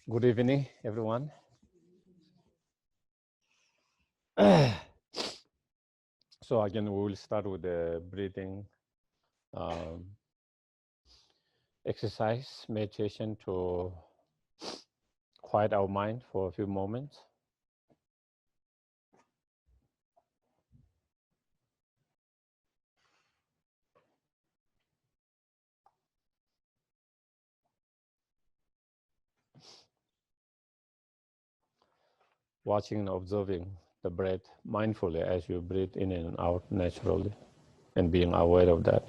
Good evening, everyone. So again, we will start with the breathing exercise, meditation to quiet our mind for a few moments. Watching and observing the breath mindfully as you breathe in and out naturally, and being aware of that.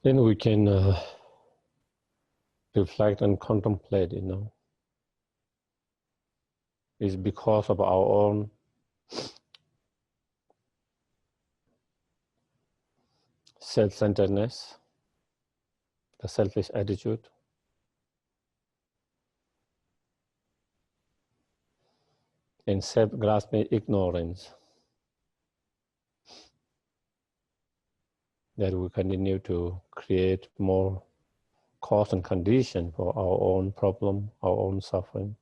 Then we can reflect and contemplate, it's because of our own self-centeredness, the selfish attitude, and self-grasping ignorance that we continue to create more cause and condition for our own problem, our own suffering.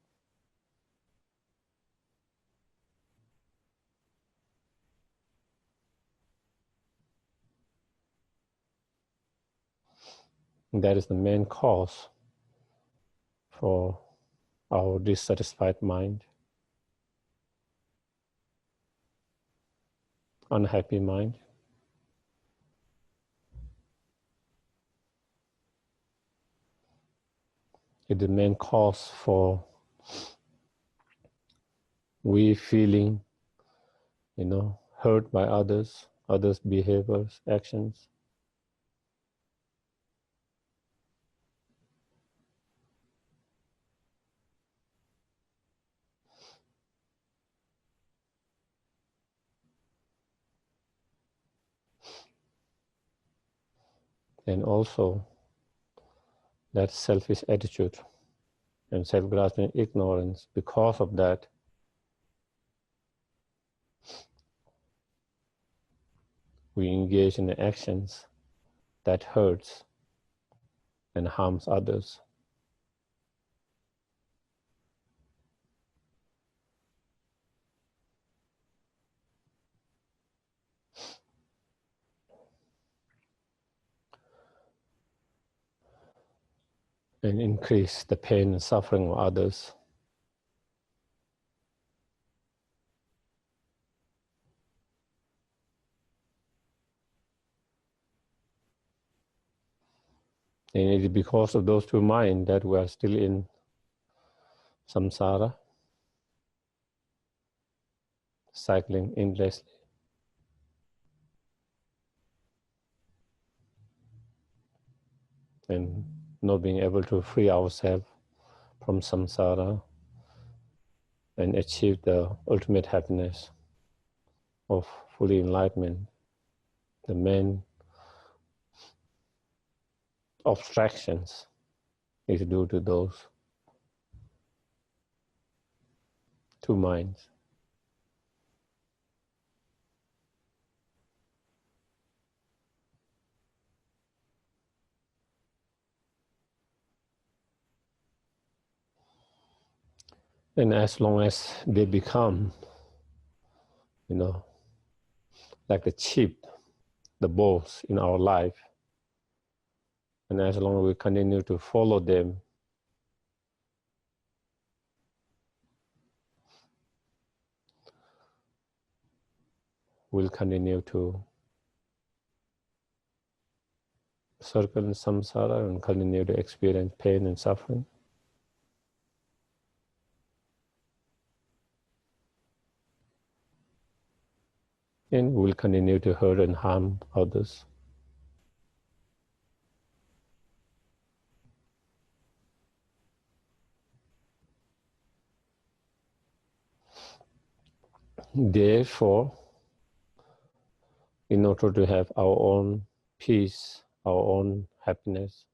And that is the main cause for our dissatisfied mind, unhappy mind. It's the main cause for we feeling, hurt by others' behaviors, actions. And also that selfish attitude and self-grasping ignorance. Because of that, we engage in the actions that hurts and harms others. And increase the pain and suffering of others. And it is because of those two minds that we are still in samsara, cycling endlessly. And not being able to free ourselves from samsara and achieve the ultimate happiness of fully enlightenment. The main obstructions is due to those two minds. And as long as they become, like the chip, the balls in our life, and as long as we continue to follow them, we'll continue to circle in samsara and continue to experience pain and suffering. And we'll continue to hurt and harm others. Therefore, in order to have our own peace, our own happiness,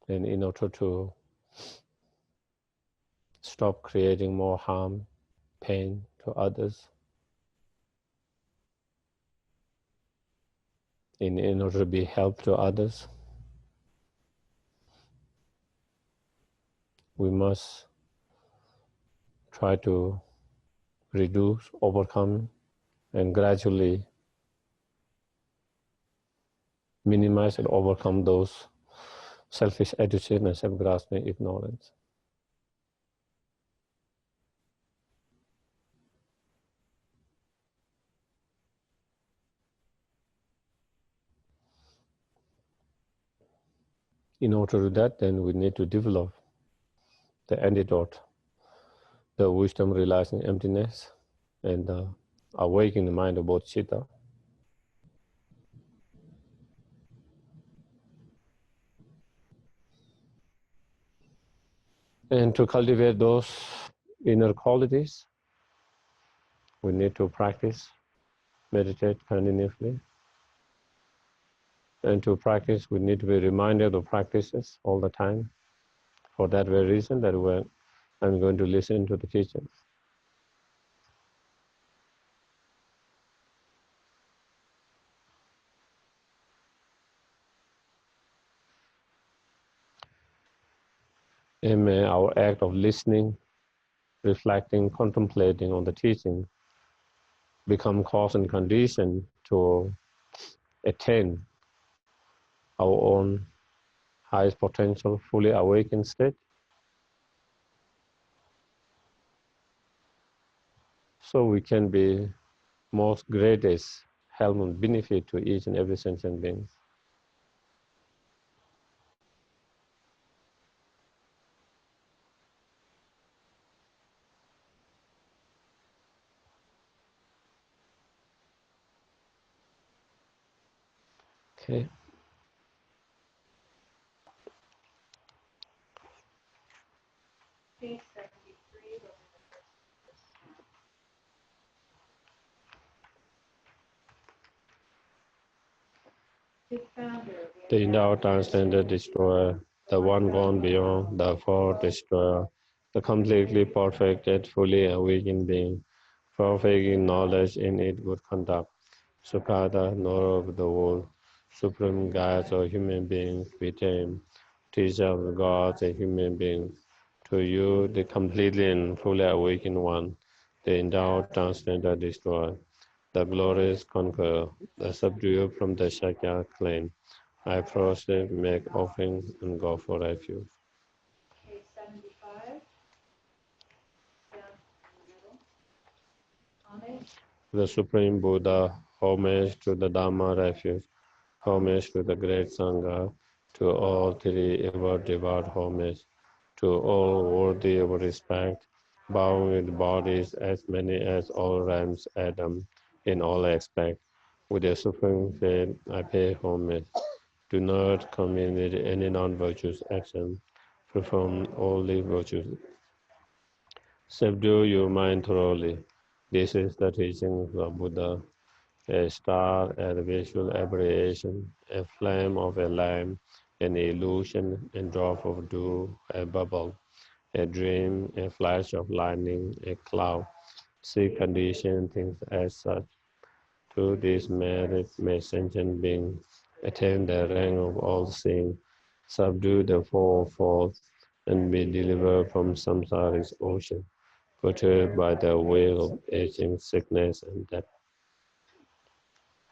and in order to stop creating more harm, pain to others, in order to be help to others, we must try to reduce, overcome, and gradually minimize and overcome those selfish attitudes and self-grasping ignorance. In order to do that, then we need to develop the antidote, the wisdom realizing emptiness, and awaken the mind of bodhicitta. And to cultivate those inner qualities, we need to practice, meditate continuously. And to practice, we need to be reminded of practices all the time. For that very reason, that I'm going to listen to the teachings. And may our act of listening, reflecting, contemplating on the teaching become cause and condition to attain our own highest potential, fully awakened state. So we can be most greatest help and benefit to each and every sentient being. Okay. Page 73. The endowed transcendent destroyer, the one gone beyond, the fourth destroyer, the completely perfected, fully awakened being, perfect in knowledge and in good conduct, Sukhada, knower of the world, supreme guides of human beings, became teacher of the gods and human beings. To you, the completely and fully awakened one, the endowed transcendent destroyer, the glorious conqueror, the subduer from the Shakya clan. I prostrate, make offering, and go for refuge. Page 75. Down in the middle. Homage. The Supreme Buddha, homage to the Dhamma refuge, homage to the great Sangha, to all three ever devout homage, to all worthy of respect, bowing with bodies as many as all realms Adam, in all aspects. With a supreme faith, I pay homage. Do not commit any non-virtuous action. Perform only virtues. Subdue your mind thoroughly. This is the teaching of Buddha. A star, a visual aberration, a flame of a lamp, an illusion, a drop of dew, a bubble, a dream, a flash of lightning, a cloud. See condition things as such. Through this merit may sentient beings attain the rank of all seeing, subdue the four faults, and be delivered from samsara's ocean, perturbed by the wheel of aging, sickness, and death.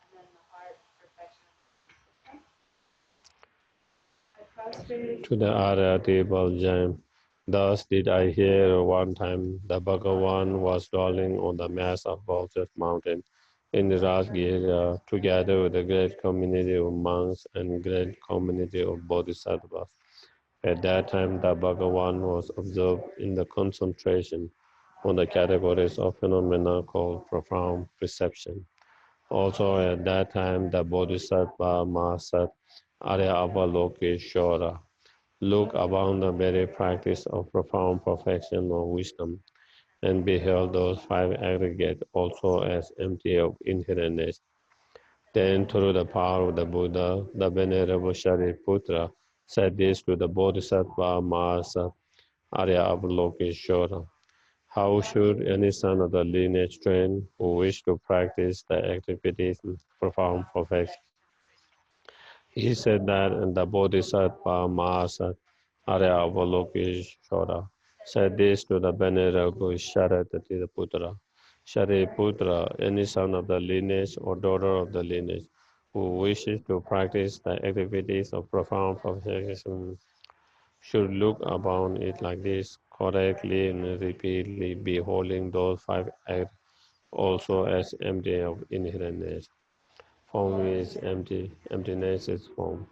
And then the heart perfection. I prostrated To the Arya table, Jain. Thus did I hear one time the Bhagavan was dwelling on the mass of Vulture mountain in the Rajgiriya, together with a great community of monks and great community of bodhisattvas. At that time, the Bhagavan was observed in the concentration on the categories of phenomena called profound perception. Also at that time, the Bodhisattva Mahasat Arya Avalokeshwara looked upon the very practice of profound perfection of wisdom and beheld those five aggregates also as empty of inherentness. Then, through the power of the Buddha, the Venerable Shariputra said this to the Bodhisattva Mahasat Arya Avalokeshwara. How should any son of the lineage train who wish to practice the activities of profound perfection? He said that the Bodhisattva Mahasat Arya Avalokeshwara said this to the Venerable Shariputra. Shariputra, any son of the lineage or daughter of the lineage who wishes to practice the activities of profound perfection should look upon it like this, correctly and repeatedly beholding those five acts also as empty of inherentness. Form is empty, emptiness is form.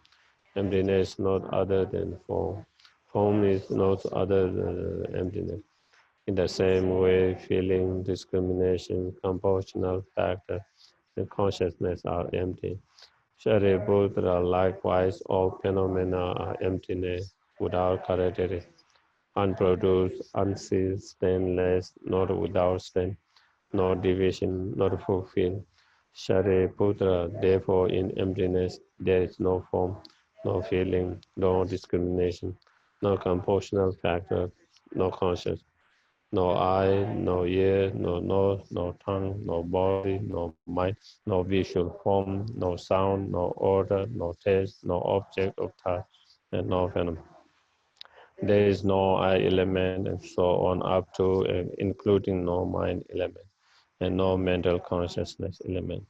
Emptiness not other than form. Form is not other than emptiness. In the same way, feeling, discrimination, compositional factor, and consciousness are empty. Shariputra, likewise, all phenomena are emptiness without characteristics, unproduced, unseen, stainless, not without stain, no division, not fulfilled. Shariputra, therefore, in emptiness there is no form, no feeling, no discrimination, no compositional factor, no conscience, no eye, no ear, no nose, no tongue, no body, no mind, no visual form, no sound, no order, no taste, no object of touch, and no phenomenon. There is no I element and so on up to and including no mind element and no mental consciousness element.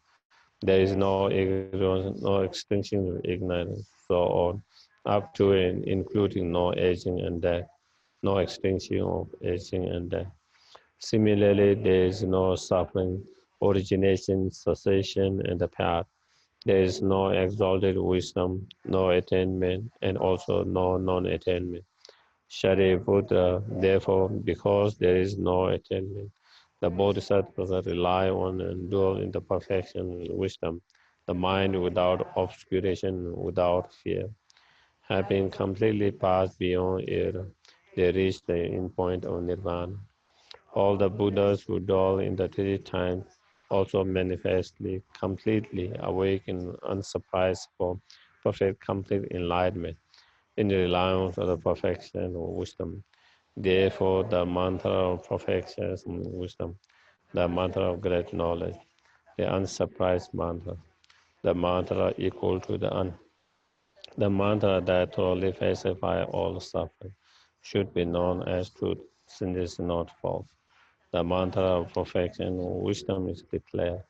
There is no ignorance, no extinction of ignorance, so on up to and including no aging and death, no extinction of aging and death. Similarly, there is no suffering, origination, cessation, and the path. There is no exalted wisdom, no attainment, and also no non-attainment. Shariputra, therefore, because there is no attainment, the bodhisattvas rely on and dwell in the perfection and wisdom, the mind without obscuration, without fear. Having completely passed beyond error, they reach the end point of nirvana. All the Buddhas who dwell in the three times also manifestly, completely awaken, unsurprised for perfect, complete enlightenment in the reliance of the perfection of wisdom. Therefore, the mantra of perfection and wisdom, the mantra of great knowledge, the unsurprised mantra, the mantra equal to the mantra that totally pacifies all suffering, should be known as truth, since it is not false. The mantra of perfection and wisdom is declared.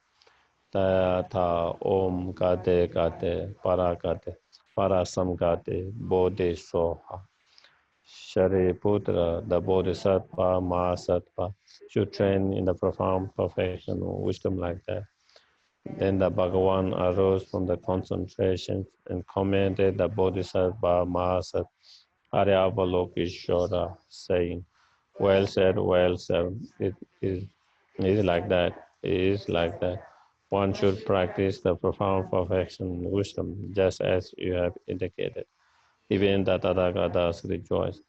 Tayatha Om Gate Gate Paragate Parasamgate Bodhi Soha. Shariputra, the Bodhisattva Mahasattva, should train in the profound perfection of wisdom like that. Then the Bhagavan arose from the concentration and commended the Bodhisattva Mahasattva Aryavalokeshwara, saying, well said, it is like that, it is like that. One should practice the profound perfection and wisdom, just as you have indicated. Even the Tathagatas rejoiced.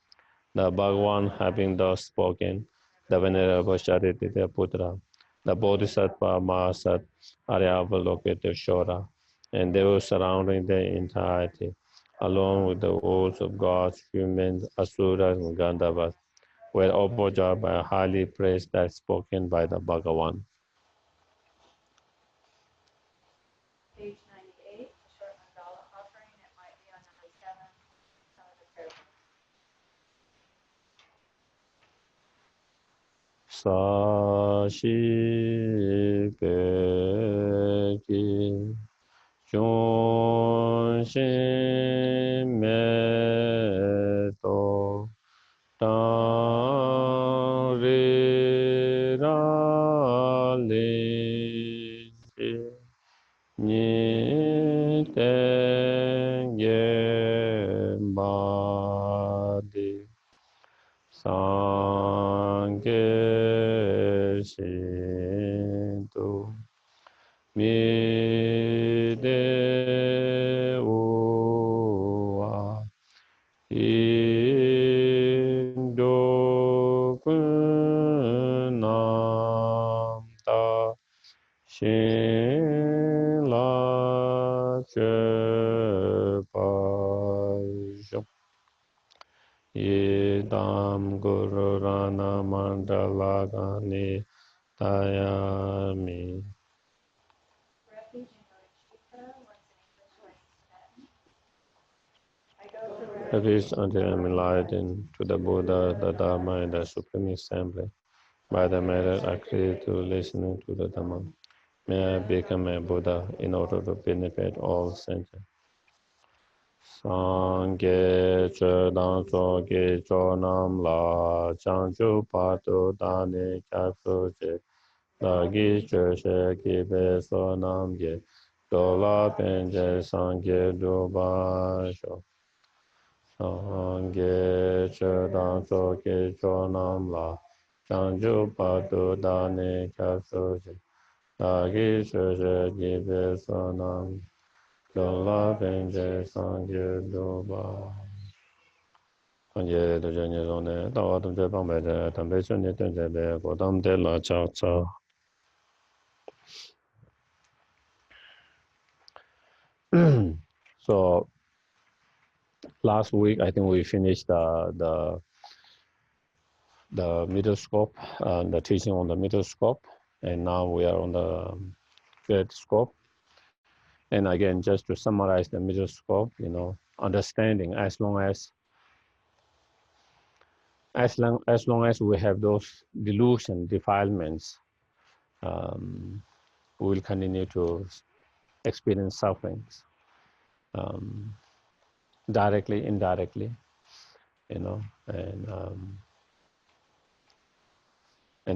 The Bhagavan having thus spoken, the Venerable Shariputra, the Bodhisattva Mahasat Aryavalokiteshvara, and those surrounding the entirety, along with the worlds of gods, humans, asuras, and Gandhavas, were overjoyed by a highly praised that spoken by the Bhagavan. page 98, a short mandala offering. It might be on number 7. Sashi Peki Chonshin Meto Tang Ri Ra Li Ni Ten Gen Ba Di Sangye Shinto Mi De Uwa Indo Kun Nam Ta Shin La Che Pa Zhong Yedam Guru Rana Mandala Gani Tayami. Refuge in Bodhicitta, once in English, twice in Tibetan. I go to where That is until I am enlightened to the Buddha, the Dharma, and the Supreme Assembly. By the merit I create to listening to the Dhamma. May I become a Buddha in order to benefit all sentients. Sangye Chodang Choge Chonam La Changchu Patu Dani Kapsu Je Dagi Choshe Kibe Sonam Ye Dola Penje Sangye Duba Sho Sangye Chodang Choge Chonam La Changchu Patu Dani Kapsu Je Dagi Choshe Kibe Sonam Dola Penje Sangye Duba Anje doje nye zone, dawa tamche pangpe je, tampe chunye tenche be, kodam de la cha cha. So last week I think we finished the middle scope, the teaching on the middle scope, and now we are on the third scope. And again, just to summarize the middle scope, understanding as long as we have those delusion defilements, we will continue to experience sufferings, directly, indirectly, and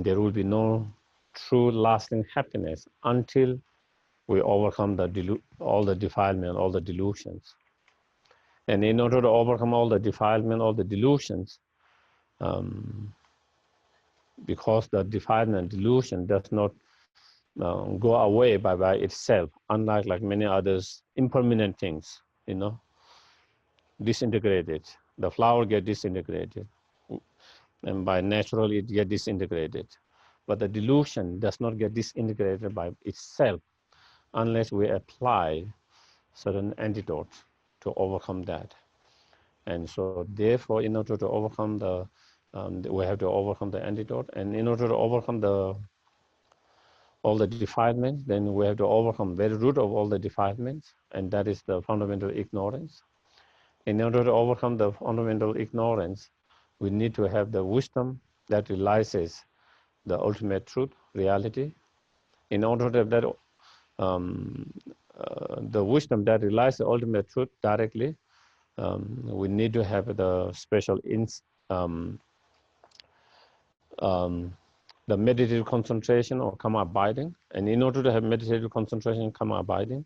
there will be no true lasting happiness until we overcome all the defilement, all the delusions. And in order to overcome all the defilement, all the delusions, because the defilement delusion does not go away by itself, unlike like many others impermanent things, disintegrated. The flower get disintegrated, and by natural it get disintegrated. But the delusion does not get disintegrated by itself unless we apply certain antidotes to overcome that. And so therefore, in order to overcome we have to overcome the antidote, and in order to overcome all the defilements, then we have to overcome the very root of all the defilements, and that is the fundamental ignorance. In order to overcome the fundamental ignorance, we need to have the wisdom that realizes the ultimate truth, reality. In order to have that, the wisdom that realizes the ultimate truth directly, we need to have the special the meditative concentration or karma abiding. And in order to have meditative concentration and karma abiding,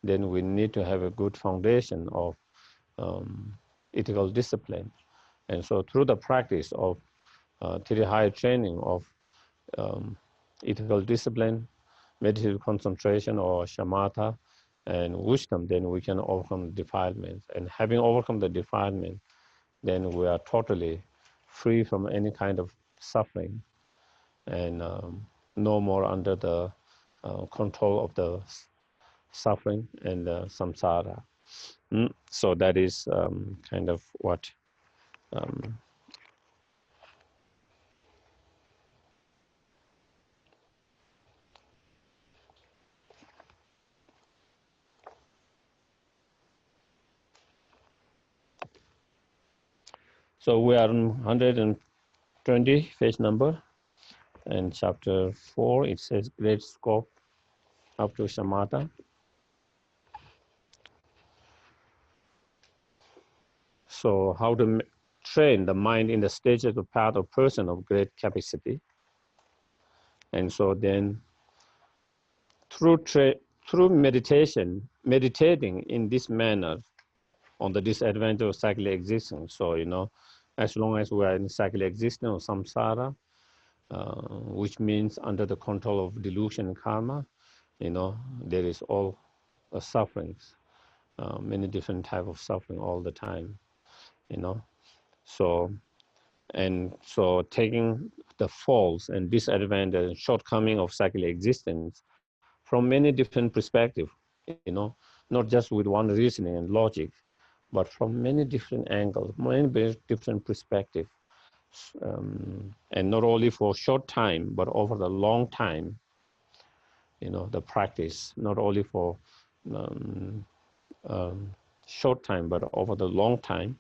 then we need to have a good foundation of ethical discipline. And so through the practice of to the higher training of ethical discipline, meditative concentration or shamatha, and wisdom, then we can overcome defilements. And having overcome the defilement, then we are totally free from any kind of suffering, and no more under the control of the suffering and the samsara. So that is kind of what so we are on 120 page number. And chapter 4, it says great scope up to shamatha. So how to train the mind in the stages of path of person of great capacity. And so then through meditating in this manner on the disadvantage of cyclic existence. So, as long as we are in cyclic existence or samsara, which means under the control of delusion and karma, there is all sufferings, many different type of suffering all the time, So, taking the faults and disadvantage and shortcoming of cyclic existence from many different perspectives, not just with one reasoning and logic, but from many different angles, many different perspectives, and not only for short time, but over the long time, the practice, not only for um, short time, but over the long time.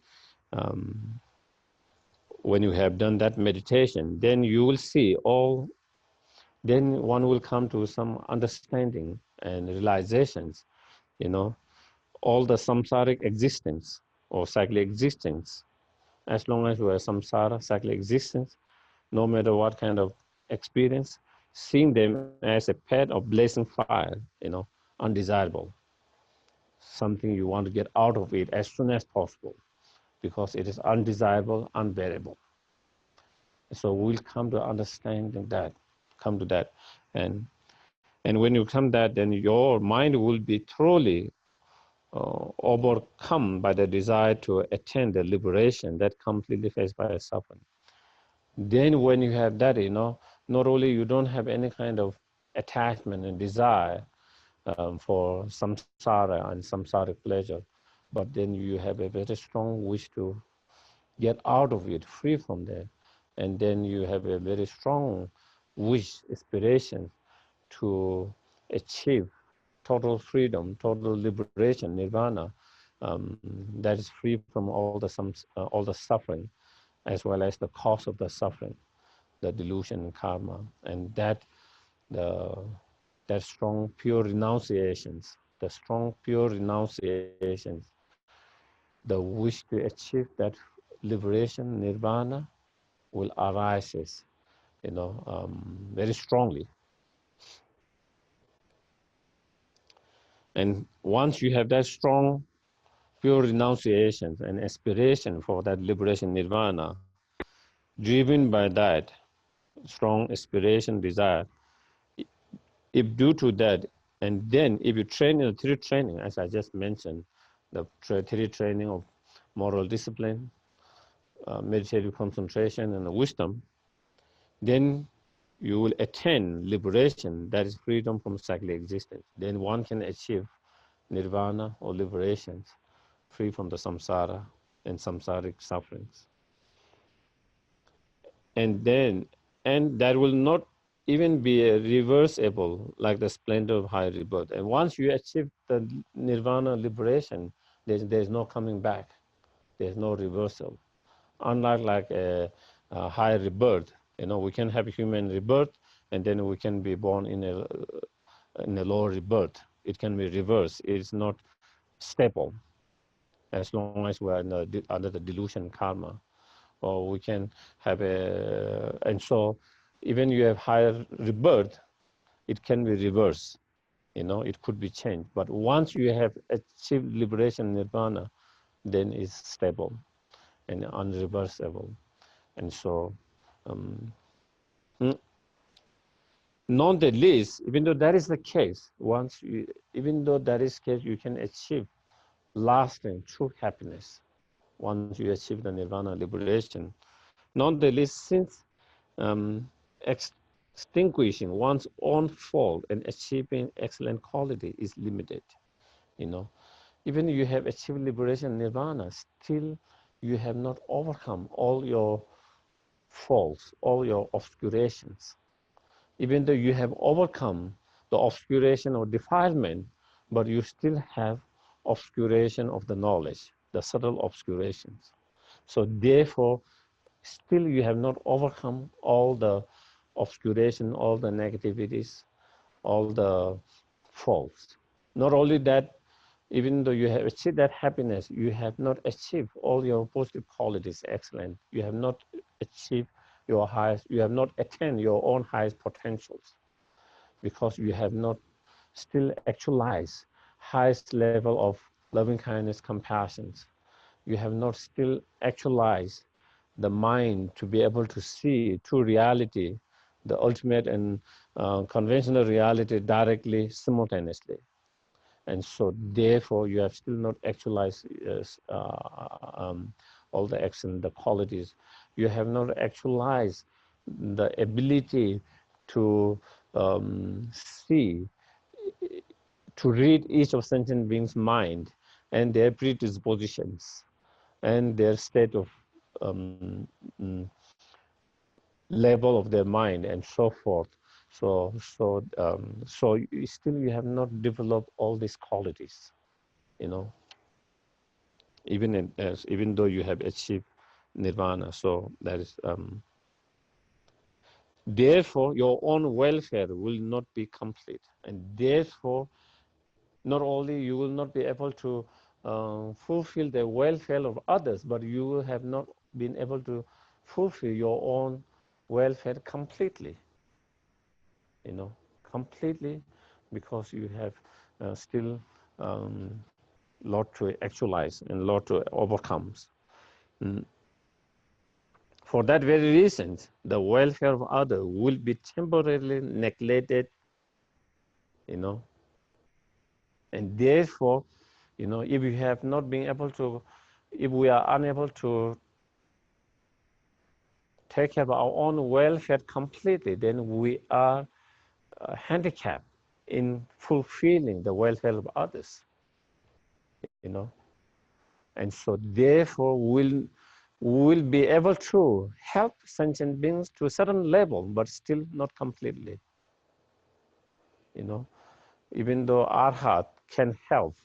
When you have done that meditation, then you will see then one will come to some understanding and realizations, all the samsaric existence or cyclic existence, as long as we are samsara, cyclic existence, no matter what kind of experience, seeing them as a pet of blazing fire, undesirable, something you want to get out of it as soon as possible because it is undesirable, unbearable. So we'll come to understanding that, come to that. And when you come that, then your mind will be thoroughly overcome by the desire to attain the liberation that completely faced by suffering. Then when you have that, not only you don't have any kind of attachment and desire for samsara and samsaric pleasure, but then you have a very strong wish to get out of it, free from there. And then you have a very strong wish, aspiration to achieve total freedom, total liberation, nirvana, that is free from all the suffering, as well as the cause of the suffering, the delusion and karma, and the that strong pure renunciations, the strong pure renunciations, the wish to achieve that liberation, nirvana, will arise, very strongly. And once you have that strong pure renunciations and aspiration for that liberation, nirvana, driven by that strong aspiration, desire, if due to that, and then if you train in the three training, as I just mentioned, the three training of moral discipline, meditative concentration, and wisdom, then you will attain liberation, that is freedom from cyclic existence. Then one can achieve nirvana or liberations, free from the samsara and samsaric sufferings. And that will not even be reversible like the splendor of high rebirth. And once you achieve the nirvana liberation, there's no coming back. There's no reversal. Unlike like a high rebirth, we can have human rebirth, and then we can be born in a lower rebirth. It can be reversed. It's not stable as long as we are under the delusion karma. Or we can have and so even you have higher rebirth, it can be reversed, it could be changed. But once you have achieved liberation, nirvana, then it's stable and unreversible. And so, nonetheless, even though that is the case, even though that is the case, you can achieve lasting true happiness once you achieve the nirvana liberation. Nonetheless, since extinguishing one's own fault and achieving excellent quality is limited, even you have achieved liberation, nirvana, still you have not overcome all your faults, all your obscurations. Even though you have overcome the obscuration or defilement, but you still have obscuration of the knowledge, the subtle obscurations. So therefore, still you have not overcome all the obscuration, all the negativities, all the faults. Not only that, even though you have achieved that happiness, you have not achieved all your positive qualities excellent. You have not achieved your highest, you have not attained your own highest potentials because you have not still actualized highest level of loving kindness, compassion. You have not still actualized the mind to be able to see true reality, the ultimate and conventional reality directly, simultaneously. And so therefore you have still not actualized all the action, the qualities. You have not actualized the ability to see, to read each of sentient beings' mind and their predispositions and their state of level of their mind and so forth. So still you have not developed all these qualities, you know, even though you have achieved nirvana. So that is therefore your own welfare will not be complete, and therefore not only you will not be able to fulfill the welfare of others, but you will have not been able to fulfill your own welfare completely, you know, completely, because you have still lot to actualize and lot to overcome. Mm. For that very reason, the welfare of others will be temporarily neglected, you know, and therefore, you know, if you have not been able to, if we are unable to take care of our own welfare completely, then we are handicapped in fulfilling the welfare of others, you know. And so therefore we'll be able to help sentient beings to a certain level, but still not completely, you know. Even though our heart can help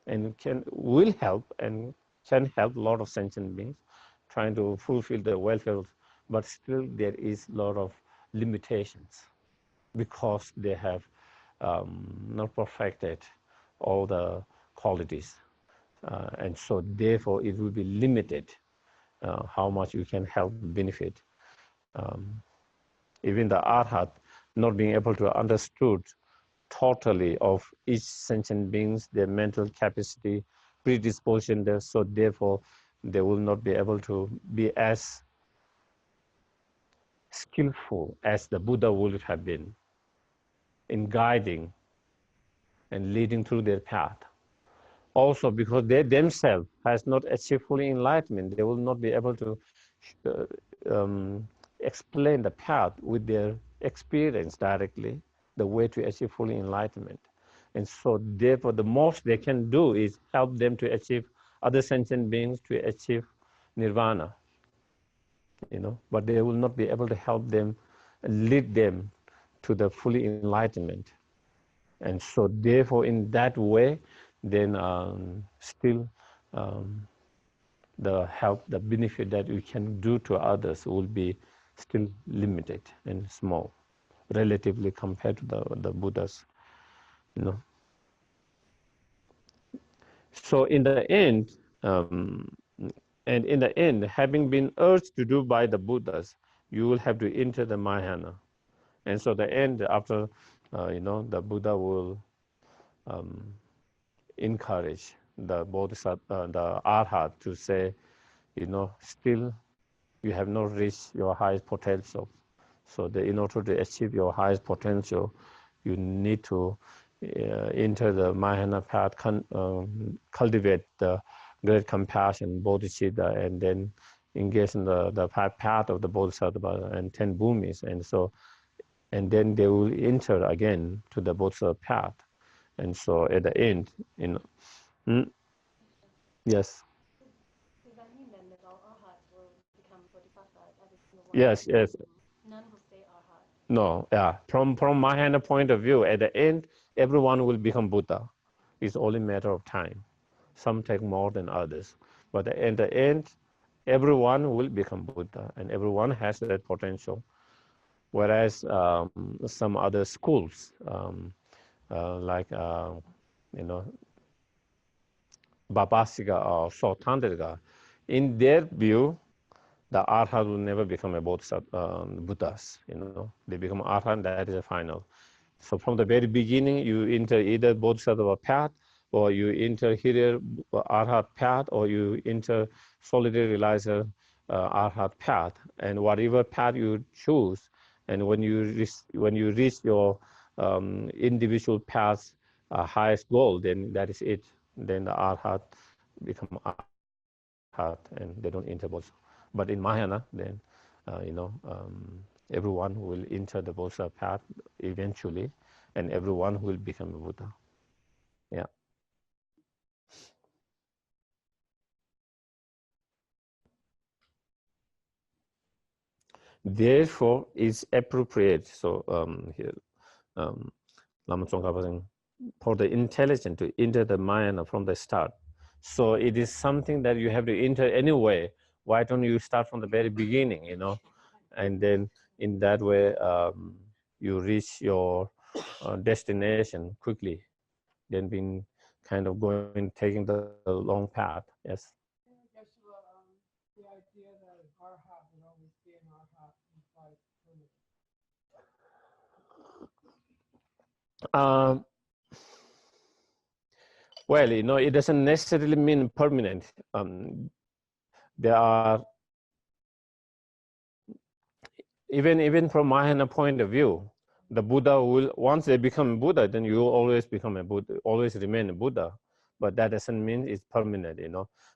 and will help and can help a lot of sentient beings trying to fulfill the welfare, but still there is a lot of limitations because they have not perfected all the qualities. And so therefore it will be limited how much you can help benefit. Even the arhat not being able to understood totally of each sentient beings, their mental capacity, predisposition there, so therefore they will not be able to be as skillful as the Buddha would have been in guiding and leading through their path. Also because they themselves has not achieved fully enlightenment, they will not be able to uh, explain the path with their experience directly, the way to achieve fully enlightenment. And so therefore the most they can do is help them to achieve other sentient beings to achieve nirvana, you know, but they will not be able to help them and lead them to the fully enlightenment. And so therefore in that way, then still the help, the benefit that we can do to others will be still limited and small, relatively compared to the Buddhas, you know. So in the end, and in the end, having been urged to do by the Buddhas, you will have to enter the Mahayana. And so the end, after, you know, the Buddha will encourage the Bodhisattva, the Arhat to say, you know, still you have not reached your highest potential. So in order to achieve your highest potential, you need to enter the Mahayana path, cultivate the great compassion, bodhicitta, and then engage in the path of the bodhisattva and 10 bhumis. And so, and then they will enter again to the bodhisattva path. And so at the end, you know, yes. Does that mean then that all arhats will become bodhisattvas, as in the one Yes, yes. none will stay arhat? No, yeah. From Mahayana point of view, at the end, everyone will become Buddha. It's only a matter of time. Some take more than others. But at the end, everyone will become Buddha, and everyone has that potential. Whereas some other schools, like you know, Babasika or Sautrantika, in their view, the arhat will never become a bodhisattva, Buddhas. They become arhat, that is a final. So from the very beginning, you enter either bodhisattva path, or you enter here arhat path, or you enter solitary realizer arhat path. And whatever path you choose, and when you reach your individual path's highest goal, then that is it. Then the arhat become arhat, and they don't enter bodhisattva. But in Mahayana, then everyone will enter the bodhisattva path eventually, and everyone will become a Buddha. Yeah. Therefore, it's appropriate. So here, Lama Tsongkhapa saying, for the intelligent to enter the Mahayana from the start. So it is something that you have to enter anyway. Why don't you start from the very beginning, And then in that way, you reach your destination quickly, than being kind of taking the long path. Yes. And I guess the idea that arhat would always be an arhat implies permanence. Well, it doesn't necessarily mean permanent. There are, even from Mahayana point of view, the Buddha will, once they become Buddha, then you will always become a Buddha, always remain a Buddha. But that doesn't mean it's permanent.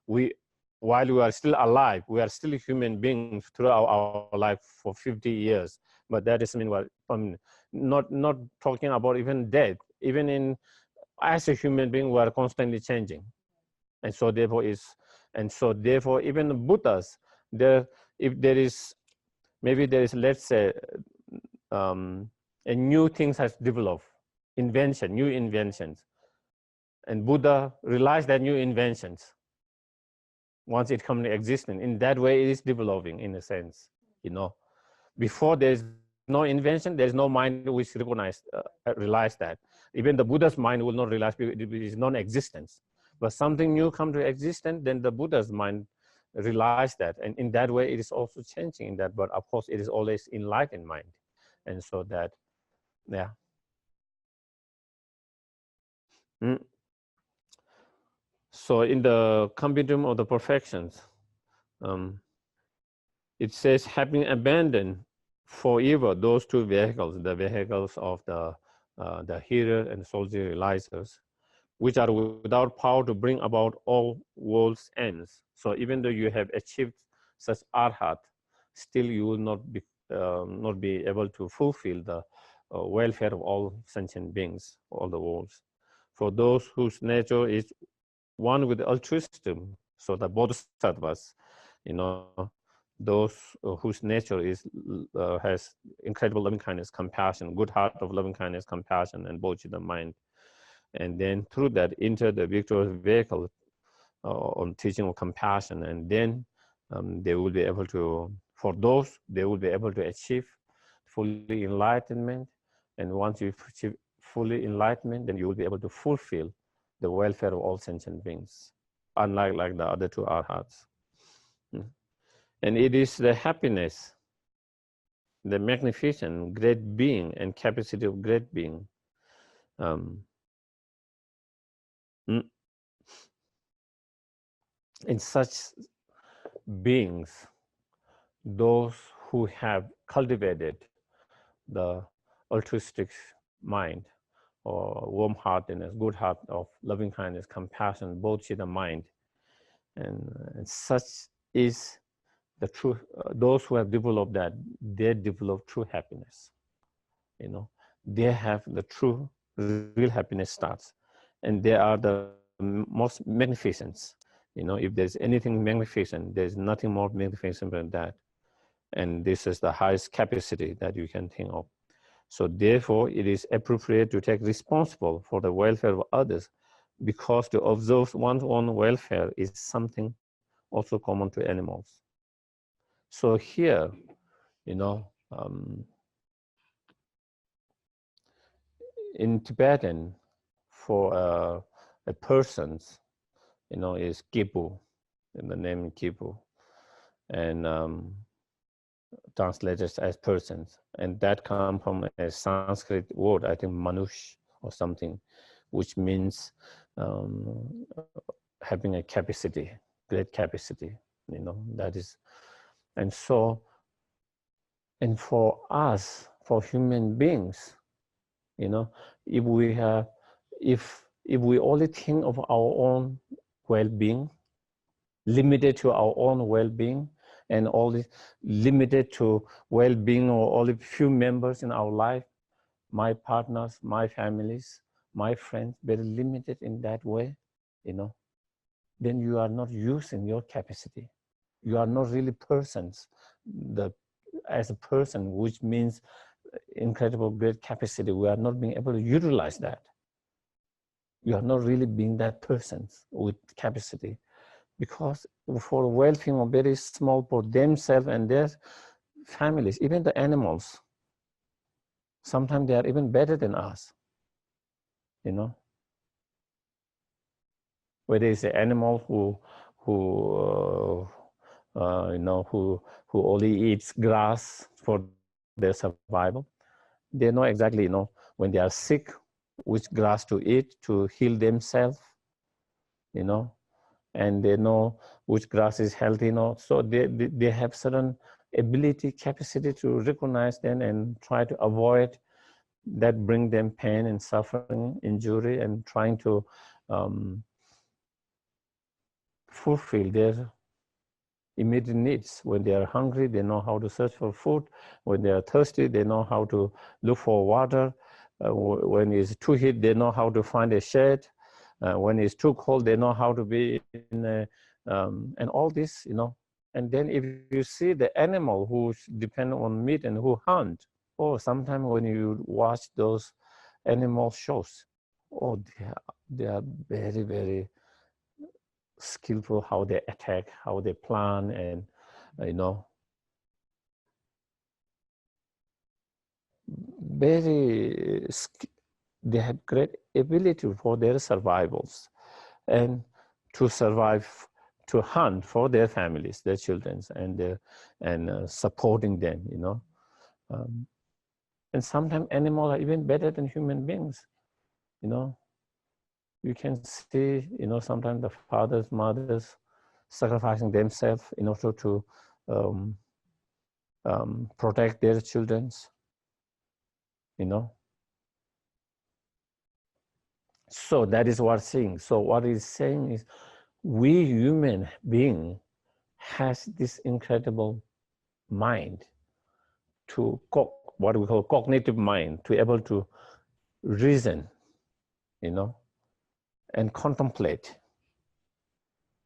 While we are still alive, we are still human beings throughout our life for 50 years. But that doesn't mean we're permanent. Not talking about even death. Even as a human being, we are constantly changing. And so therefore even the Buddhas, if there is, maybe there is, let's say, a new things has developed, new inventions. And Buddha realized that new inventions. Once it comes into existence, in that way it is developing, in a sense. Before there is no invention, there is no mind which realize that. Even the Buddha's mind will not realize it is non-existence. But something new come to existence, then the Buddha's mind realize that. And in that way, it is also changing in that. But of course, it is always enlightened mind. And so that, yeah. So in the Compendium of the Perfections, it says, having abandoned forever those two vehicles, the vehicles of the hearer and solitary realizers, which are without power to bring about all world's ends. So even though you have achieved such arhat, still you will not be able to fulfill the welfare of all sentient beings, all the worlds. For those whose nature is one with altruism, so the bodhisattvas, those whose nature has incredible loving kindness, compassion, good heart of loving kindness, compassion, and bodhicitta mind. And then through that enter the victorious vehicle on teaching of compassion. And then they will be able to, for those, they will be able to achieve fully enlightenment. And once you achieve fully enlightenment, then you will be able to fulfill the welfare of all sentient beings, unlike the other two arhats. And it is the happiness, the magnificent great being and capacity of great being. In such beings, those who have cultivated the altruistic mind, or warm-heartedness, good heart of loving kindness, compassion, bodhicitta mind, and such is the true. Those who have developed that, they develop true happiness. They have the true, real happiness starts, and they are the most magnificent. If there's anything magnificent, there's nothing more magnificent than that. And this is the highest capacity that you can think of. So therefore, it is appropriate to take responsible for the welfare of others, because to observe one's own welfare is something also common to animals. So here, in Tibetan, for a person's, is Kipu, in the name Kipu, and translated as persons, and that comes from a Sanskrit word, I think manush or something, which means having a capacity, great capacity, that is. And so, and for us, for human beings, if we have, if we only think of our own well-being, limited to our own well-being, and only limited to well-being or only few members in our life, my partners, my families, my friends, very limited in that way, then you are not using your capacity. You are not really persons, as a person, which means incredible great capacity. We are not being able to utilize that. You are not really being that person with capacity, because for well-being or very small for themselves and their families, even the animals, sometimes they are even better than us, whether it's an animal who only eats grass for their survival. They know exactly, when they are sick, which grass to eat to heal themselves, and they know which grass is healthy, so they have certain ability, capacity to recognize them and try to avoid that bring them pain and suffering, injury, and trying to fulfill their immediate needs. When they are hungry, they know how to search for food. When they are thirsty, they know how to look for water. When it's too heat, they know how to find a shade. When it's too cold, they know how to be in a, and all this, And then if you see the animal who depend on meat and who hunt, sometimes when you watch those animal shows, they are very, very skillful how they attack, how they plan, and they have great ability for their survivals and to survive, to hunt for their families, their children, and supporting them, and sometimes animals are even better than human beings, You can see, sometimes the fathers, mothers sacrificing themselves in order to protect their children, So that is what it's saying. So what it's saying is, we human being has this incredible mind, to what we call cognitive mind, to able to reason, and contemplate.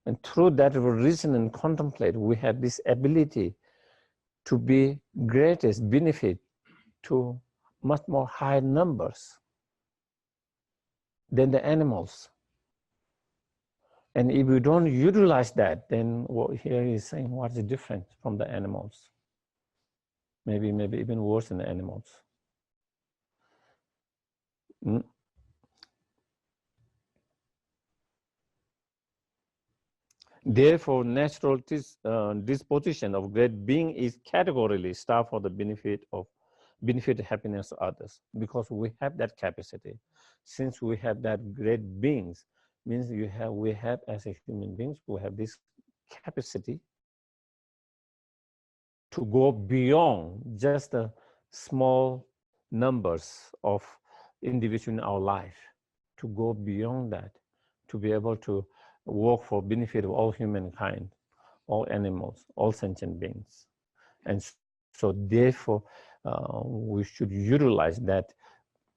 And through that reason and contemplate, we have this ability to be greatest benefit to much more high numbers than the animals. And if we don't utilize that, then what here is saying, what's the difference from the animals? Maybe even worse than the animals. Therefore, natural disposition of great being is categorically starved for the benefit happiness of others, because we have that capacity. Since we have that great beings, means we have as a human beings, we have this capacity to go beyond just the small numbers of individuals in our life, to go beyond that, to be able to work for benefit of all humankind, all animals, all sentient beings. And so therefore, we should utilize that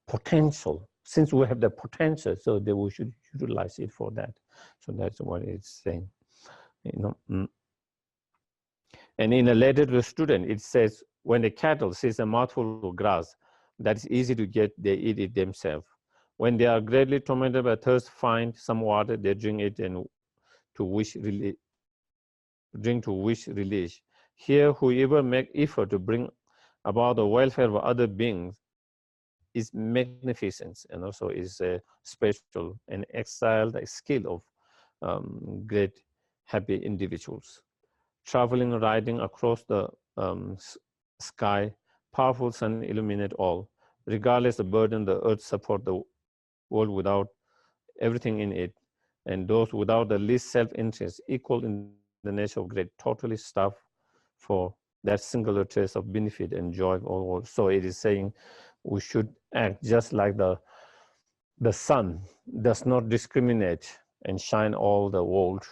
potential. Since we have the potential, so that we should utilize it for that. So that's what it's saying, And in a letter to the student, it says, when the cattle sees a mouthful of grass that is easy to get, they eat it themselves. When they are greatly tormented by thirst, find some water, they drink it and to wish release. Here, whoever make effort to bring about the welfare of other beings is magnificence, and also is a spiritual and exiled skill of great happy individuals. Traveling, riding across the sky, powerful sun illuminate all. Regardless the burden, the earth support the world without everything in it, and those without the least self-interest, equal in the nature of great, totally starved for that singular trace of benefit and joy of all worlds. So it is saying we should act just like the sun does not discriminate and shine all the world,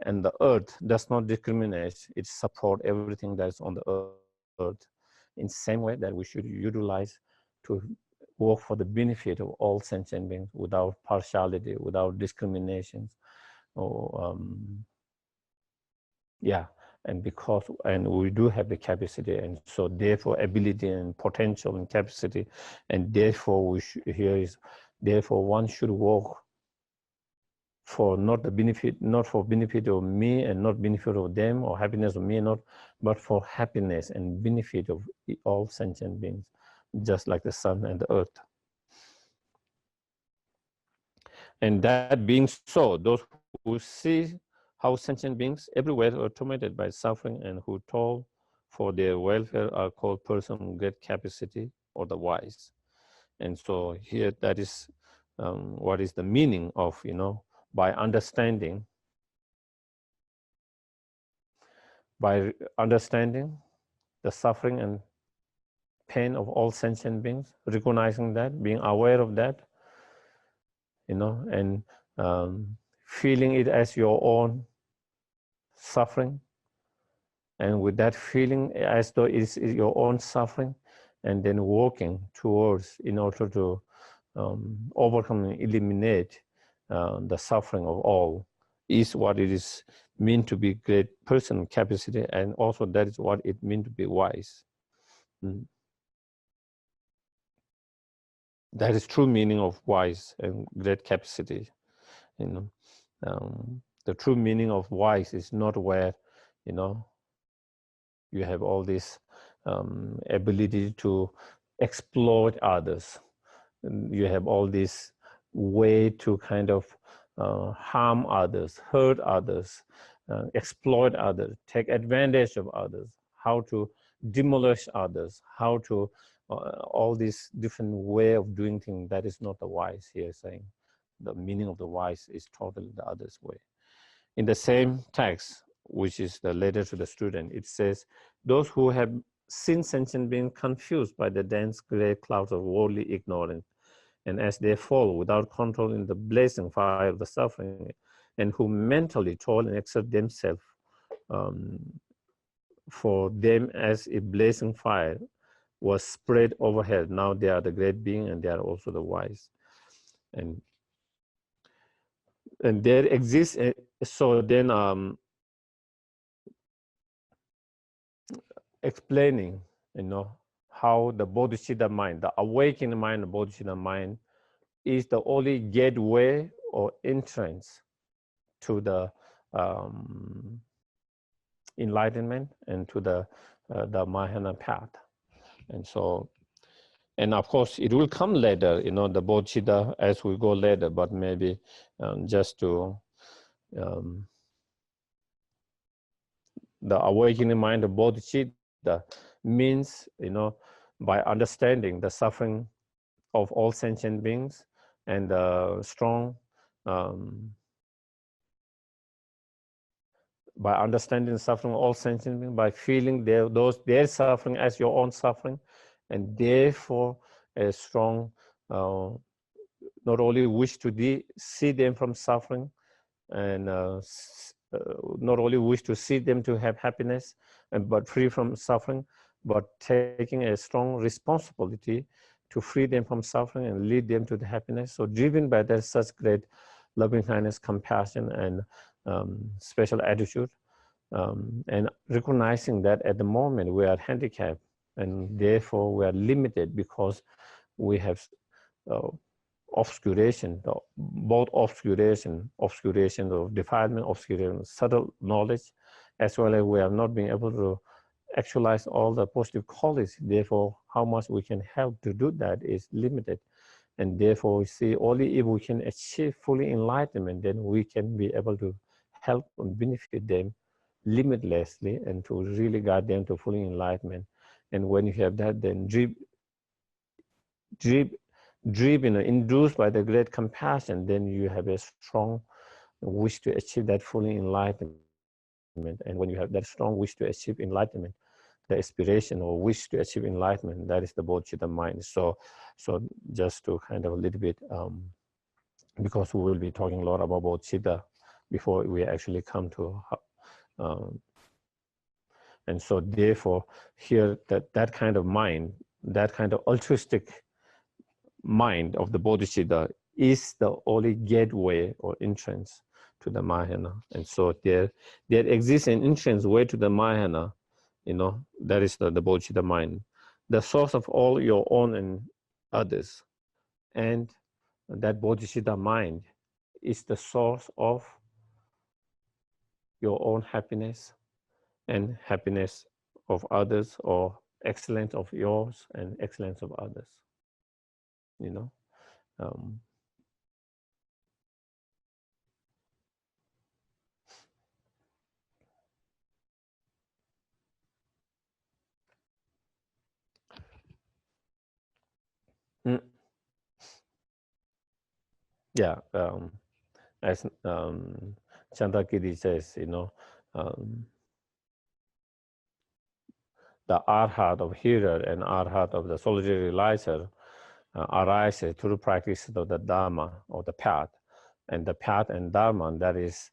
and the earth does not discriminate, it support everything that is on the earth. In same way that we should utilize to work for the benefit of all sentient beings without partiality, without discriminations, or yeah, and we do have the capacity, and so therefore ability and potential and capacity, and therefore therefore one should work for not for benefit of me and not benefit of them, or happiness of me, but for happiness and benefit of all sentient beings, just like the sun and the earth. And that being so, those who see how sentient beings everywhere are tormented by suffering and who toil for their welfare are called persons of great capacity, or the wise. And so here, that is what is the meaning of, by understanding the suffering and pain of all sentient beings, recognizing that, being aware of that, and feeling it as your own suffering, and with that feeling as though it's your own suffering, and then working towards in order to overcome and eliminate the suffering of all, is what it is mean to be great person capacity, and also that is what it means to be wise. That is true meaning of wise and great capacity. The true meaning of wise is not where you have all this ability to exploit others. You have all this way to kind of harm others, hurt others, exploit others, take advantage of others, how to demolish others, how to all these different way of doing things. That is not the wise here saying. The meaning of the wise is totally the other's way. In the same text, which is the letter to the student, it says, those who have seen sentient beings confused by the dense gray clouds of worldly ignorance, and as they fall without control in the blazing fire of the suffering, and who mentally toil and exert themselves for them as a blazing fire was spread overhead. Now they are the great being, and they are also the wise. And there exists, so then explaining, how the bodhicitta mind, the awakening mind, the bodhicitta mind, is the only gateway or entrance to the enlightenment and to the Mahayana path. And so, and of course, it will come later, the bodhicitta as we go later, but maybe just to the awakening mind of bodhicitta means, by understanding the suffering of all sentient beings and the strong, by understanding the suffering of all sentient beings, by feeling their suffering as your own suffering, and therefore a strong, not only wish to see them from suffering, and not only wish to see them to have happiness, but free from suffering, but taking a strong responsibility to free them from suffering and lead them to the happiness. So driven by that such great loving kindness, compassion, and special attitude, and recognizing that at the moment we are handicapped, and therefore we are limited because we have obscuration, both obscuration of defilement, obscuration of subtle knowledge, as well as we have not been able to actualize all the positive qualities. Therefore, how much we can help to do that is limited. And therefore, we see only if we can achieve fully enlightenment, then we can be able to help and benefit them limitlessly and to really guide them to fully enlightenment. And when you have that, then driven, induced by the great compassion, then you have a strong wish to achieve that fully enlightenment. And when you have that strong wish to achieve enlightenment, the aspiration or wish to achieve enlightenment, that is the bodhicitta mind. So just to kind of a little bit, because we will be talking a lot about bodhicitta before we actually come to, and so therefore here that kind of mind, that kind of altruistic mind of the bodhicitta is the only gateway or entrance to the Mahayana. And so there exists an entrance way to the Mahayana, that is the bodhicitta mind, the source of all your own and others. And that bodhicitta mind is the source of your own happiness and happiness of others, or excellence of yours and excellence of others. Yeah, as Chandrakiri says, the arhat of hearer and arhat of the solitary realizer arises through practice of the Dharma or the path. And the path and Dharma, that is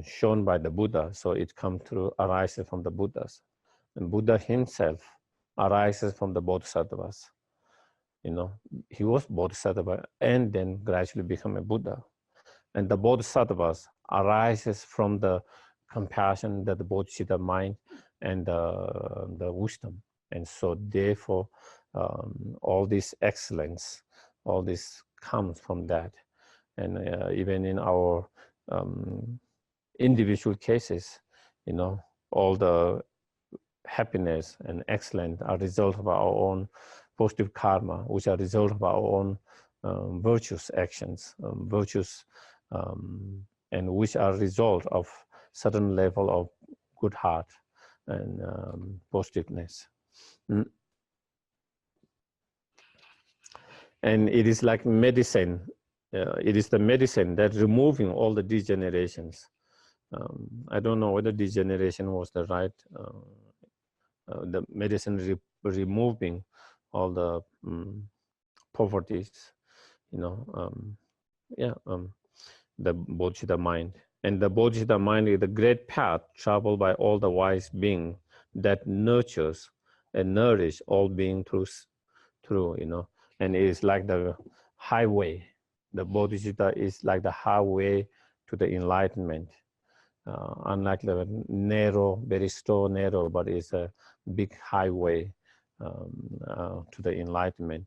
shown by the Buddha, so it comes through, arises from the Buddhas. And Buddha himself arises from the Bodhisattvas. He was Bodhisattva and then gradually become a Buddha. And the Bodhisattvas arises from the compassion, the bodhicitta mind, and the wisdom. And so therefore, all this excellence, all this comes from that. And even in our individual cases, all the happiness and excellence are result of our own positive karma, which are result of our own virtuous actions, and which are result of certain level of good heart and positiveness. And it is like medicine. It is the medicine that removing all the degenerations. I don't know whether degeneration was the right, the medicine removing all the poverties, the bodhicitta mind. And the bodhicitta mind is the great path traveled by all the wise beings that nurtures and nourish all beings through, and it is like the highway. The bodhicitta is like the highway to the enlightenment. Unlike the narrow, very slow, narrow, but it's a big highway to the enlightenment.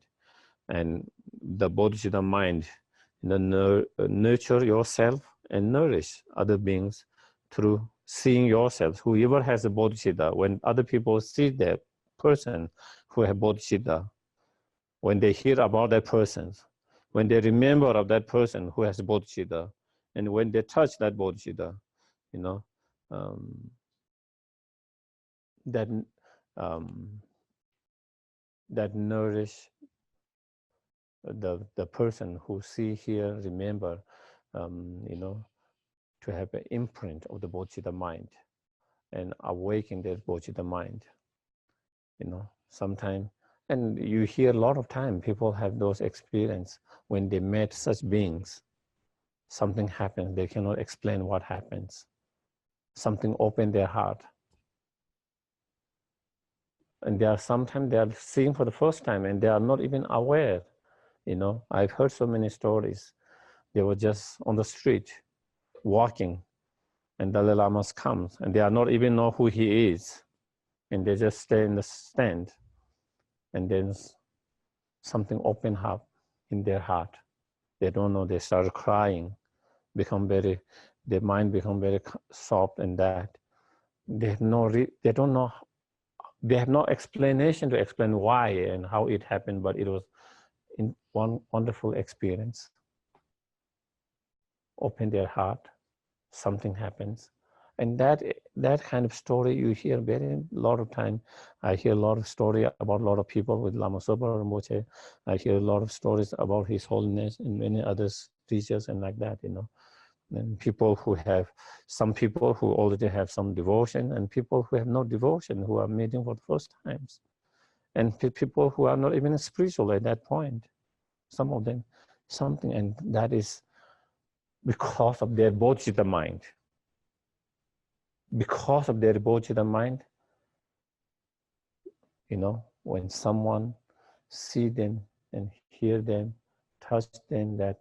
And the bodhicitta mind, nurture yourself and nourish other beings through seeing yourself. Whoever has a bodhicitta, when other people see that person who has bodhicitta, when they hear about that person, when they remember of that person who has bodhicitta, and when they touch that bodhicitta, that nourish the person who see, hear, remember, to have an imprint of the bodhicitta mind and awaken that bodhicitta mind. Sometime, and you hear a lot of time people have those experience when they met such beings. Something happens, they cannot explain what happens. Something opened their heart. And they are sometimes they are seeing for the first time and they are not even aware. I've heard so many stories. They were just on the street walking, and Dalai Lama comes, and they are not even know who he is, and they just stay in the stand, and then something opened up in their heart. They don't know. They start crying, their mind become very soft, and that they don't know they have no explanation to explain why and how it happened, but it was in one wonderful experience. Open their heart, something happens. And that kind of story you hear very lot of time. I hear a lot of story about a lot of people with Lama Zopa Rinpoche. I hear a lot of stories about His Holiness and many other teachers and like that, you know. And people who have, some people who already have some devotion, and people who have no devotion, who are meeting for the first times. And people who are not even spiritual at that point. Some of them, something, and that is because of their bodhicitta mind. Because of their bodhicitta mind, you know, when someone see them and hear them, touch them, that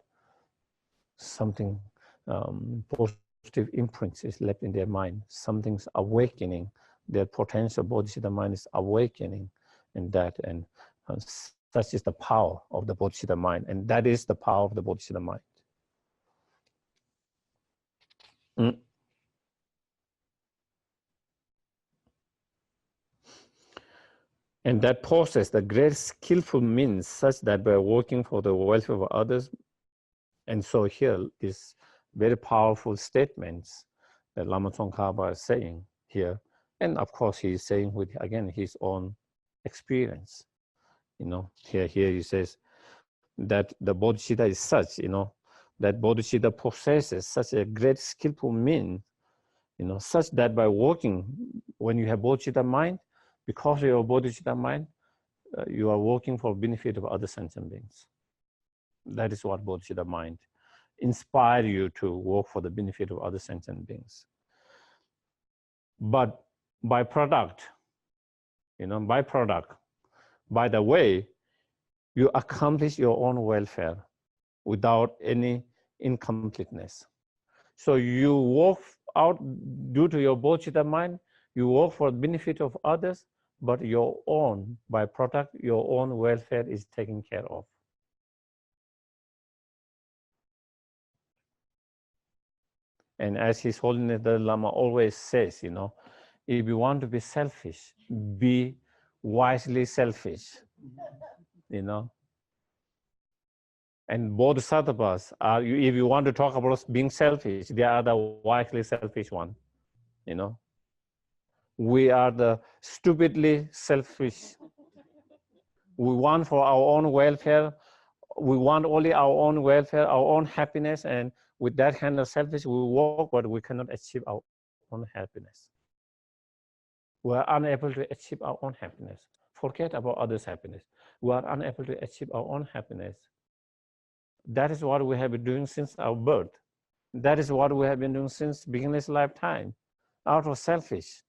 something positive imprints is left in their mind. Something's awakening. Their potential bodhicitta mind is awakening, and that, and such is the power of the bodhicitta mind, and that is the power of the bodhicitta mind. And that process, the great skillful means such that by working for the welfare of others. And so here, these very powerful statements that Lama Tsongkhapa is saying here. And of course, he's saying with, again, his own experience. You know, here he says that the bodhicitta is such, you know, that bodhicitta possesses such a great skillful means, you know, such that by working, when you have bodhicitta mind, because of your bodhicitta mind, you are working for benefit of other sentient beings. That is what bodhicitta mind inspire you to work for the benefit of other sentient beings. But by product, you know, by the way, you accomplish your own welfare without any incompleteness. So you work out due to your bodhicitta mind, you work for the benefit of others, but your own, by product, your own welfare is taken care of. And as His Holiness the Lama always says, you know, if you want to be selfish, be wisely selfish, you know. And bodhisattvas are, if you want to talk about being selfish, they are the wisely selfish one, you know. We are the stupidly selfish. We want for our own welfare. We want only our own welfare, our own happiness, and with that kind of selfish, we work, but we cannot achieve our own happiness. We are unable to achieve our own happiness. Forget about others' happiness. We are unable to achieve our own happiness. That is what we have been doing since our birth. That is what we have been doing since beginner's lifetime, out of selfish,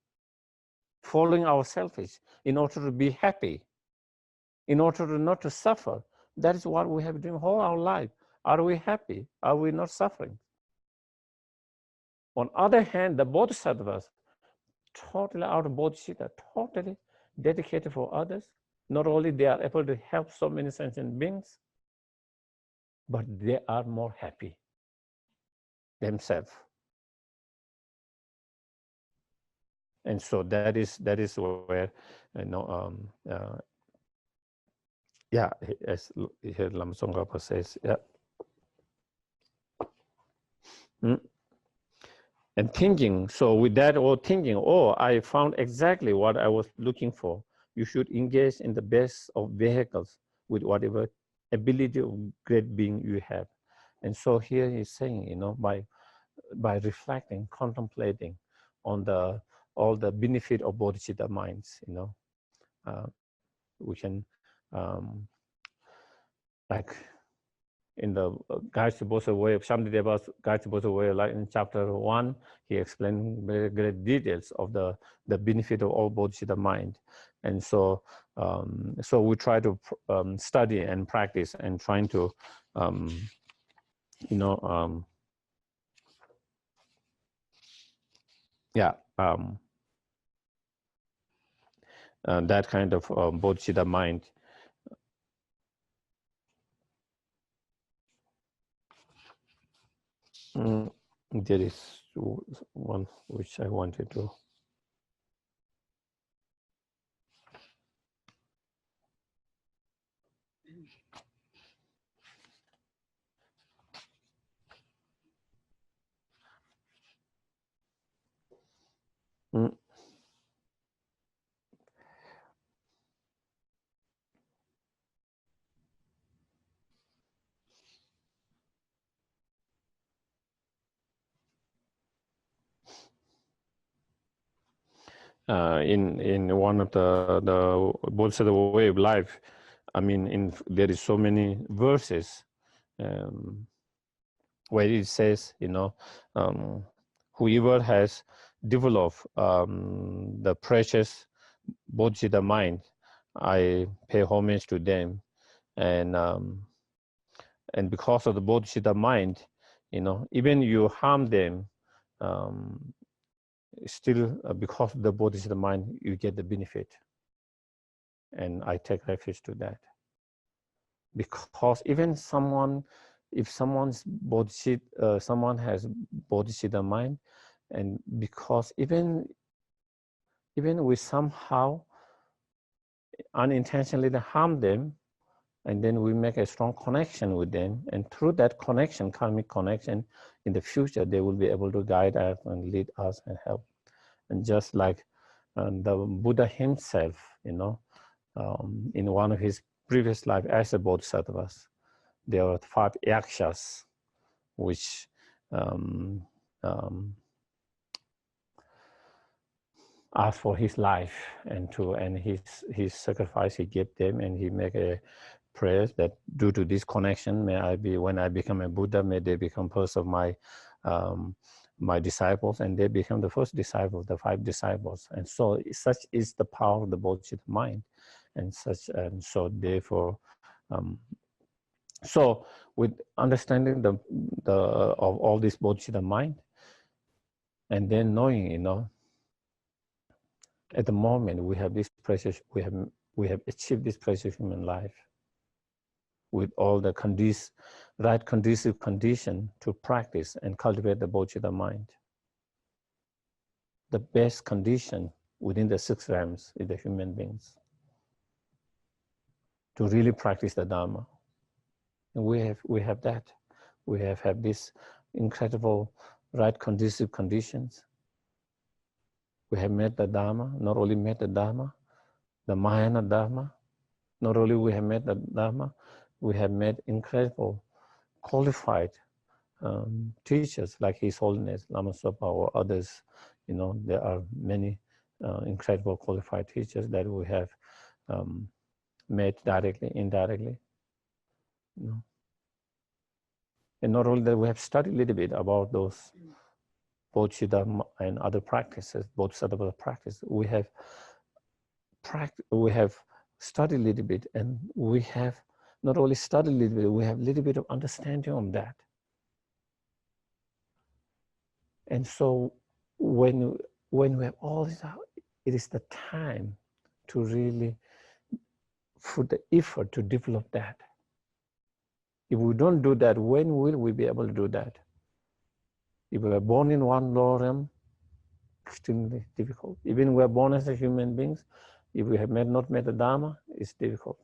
following our selfish in order to be happy, in order to not to suffer. That is what we have been doing all our life. Are we happy? Are we not suffering? On the other hand, the bodhisattvas, totally out of bodhicitta, totally dedicated for others. Not only they are able to help so many sentient beings, but they are more happy themselves. And so that is where, you know, yeah, as here Lama Tsongkhapa says, yeah. And thinking, so with that or thinking, oh, I found exactly what I was looking for. You should engage in the best of vehicles with whatever ability of great being you have. And so here he's saying, you know, by reflecting, contemplating on all the benefit of bodhicitta minds, you know, we can, like in the Geshe Sherab way of Shamtideva's Geshe Sherab way, like in chapter 1, he explained very great details of the benefit of all bodhicitta mind. And so, so we try to study and practice and trying to, you know, yeah, that kind of bodhicitta mind. There is one which I wanted to. in one of the Bodhisattva way of life. I mean, there is so many verses where it says, whoever has developed the precious Bodhisattva mind, I pay homage to them, and because of the Bodhisattva mind, even you harm them, still because of the Bodhisattva mind, you get the benefit. And I take refuge to that. Because even if someone has Bodhisattva mind, and because even we somehow unintentionally harm them, and then we make a strong connection with them, and through that connection, karmic connection, in the future they will be able to guide us and lead us and help. And just like the Buddha himself, in one of his previous life as a Bodhisattva, there were 5 yakshas which asked for his life, and his sacrifice he gave them, and he made a prayer that due to this connection, when I become a Buddha, may they become first of my my disciples, and they become the first disciples, the 5 disciples. And so such is the power of the Bodhisattva mind, and so therefore, so with understanding the of all this Bodhisattva mind, and then knowing, at the moment we have this precious, we have achieved this precious human life with all the right conducive condition to practice and cultivate the Bodhisattva mind. The best condition within the 6 realms is the human beings to really practice the Dharma. And we have that. We have this incredible right conducive conditions. We have met the Dharma, not only met the Dharma, the Mahayana Dharma, not only we have met the Dharma, we have met incredible qualified teachers like His Holiness Lama or others. There are many incredible qualified teachers that we have met directly, indirectly. And not only that, we have studied a little bit about those Bodhisattva and other practices, Bodhisattva practice. We have studied a little bit, and we have not only studied a little bit, we have a little bit of understanding of that. And so when we have all this out, it is the time to really put the effort to develop that. If we don't do that, when will we be able to do that? If we are born in one lower realm, extremely difficult. Even we are born as a human beings, if we have not met the Dharma, it's difficult.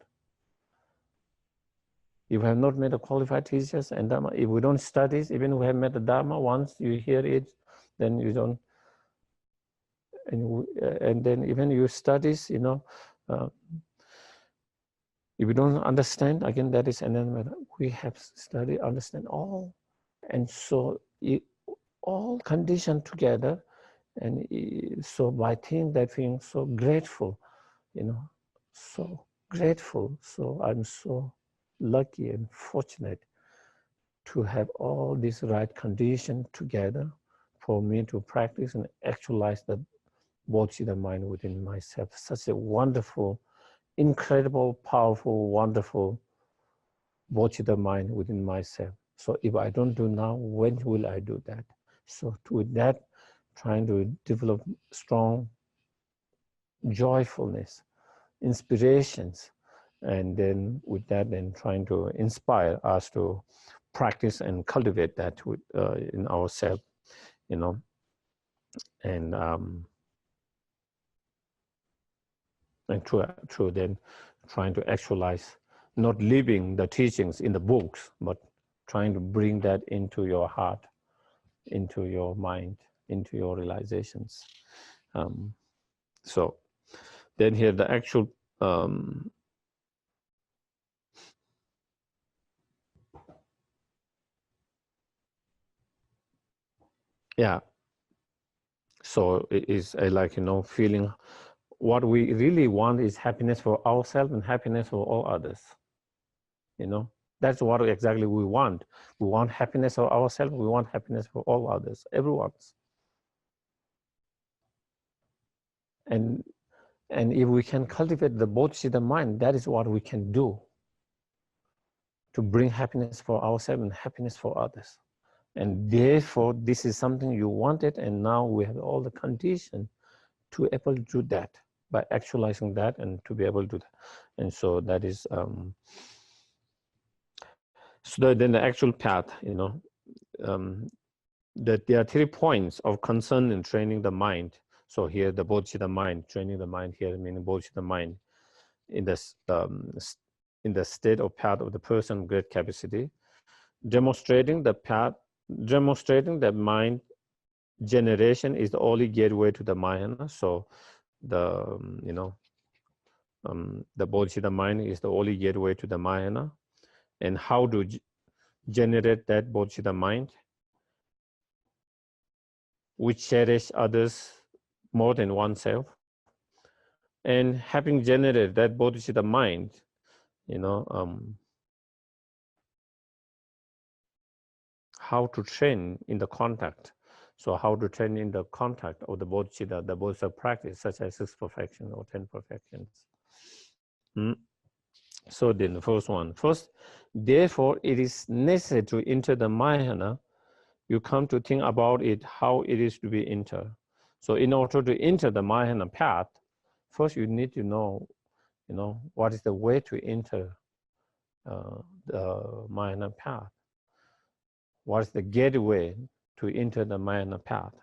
If we have not met the qualified teachers and Dharma, if we don't study, even we have met the Dharma, once you hear it, then you don't, and then even your studies, if you don't understand, again, that is another matter. We have studied, understand all, and so all conditioned together, and so by feeling so grateful, so grateful. So I'm so lucky and fortunate to have all these right conditions together for me to practice and actualize the Bodhisattva mind within myself. Such a wonderful, incredible, powerful, wonderful Bodhisattva mind within myself. So if I don't do now, when will I do that? So with that, trying to develop strong joyfulness, inspirations, and then with that, then trying to inspire us to practice and cultivate that in ourselves, and through then trying to actualize, not leaving the teachings in the books, but trying to bring that into your heart, into your mind, into your realizations. So then here the actual yeah. So it is like, feeling what we really want is happiness for ourselves and happiness for all others. That's what exactly we want. We want happiness for ourselves. We want happiness for all others, everyone's. And if we can cultivate the Bodhisattva mind, that is what we can do to bring happiness for ourselves and happiness for others. And therefore, this is something you wanted, and now we have all the conditions to able to do that by actualizing that and to be able to do that. And so that is, so then the actual path, that there are 3 points of concern in training the mind. So here the Bodhisattva mind, training the mind here, meaning Bodhisattva mind in this in the state of path of the person of great capacity, demonstrating the path, demonstrating that mind generation is the only gateway to the Mahayana. So the the Bodhisattva mind is the only gateway to the Mahayana. And how to generate that Bodhisattva mind? We cherish others more than oneself. And having generated that Bodhisattva mind, how to train in the contact. So how to train in the contact of the Bodhisattva practice, such as 6 perfections or 10 perfections. So then the first one. First, therefore, it is necessary to enter the Mahayana. You come to think about it, how it is to be entered. So in order to enter the Mahayana path, first you need to know, what is the way to enter the Mahayana path. What is the gateway to enter the Mahayana path?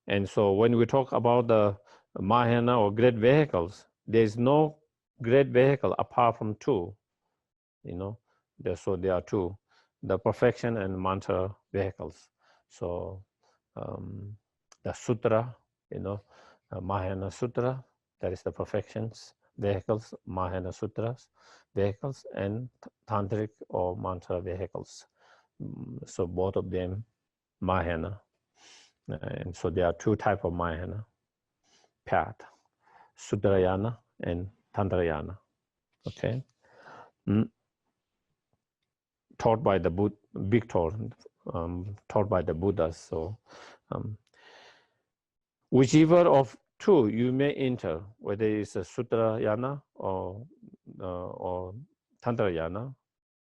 And so when we talk about the Mahayana or great vehicles, there is no great vehicle apart from 2. So there are 2, the perfection and mantra vehicles. So the sutra, Mahayana Sutra, that is the perfections vehicles, Mahayana Sutras vehicles, and tantric or mantra vehicles. So both of them Mahayana. And so there are 2 types of Mahayana path, Sutrayana and Tantrayana. Okay. Taught by the big taught by the Buddhas. So whichever of 2 you may enter, whether it's a Sutrayana or Tantrayana,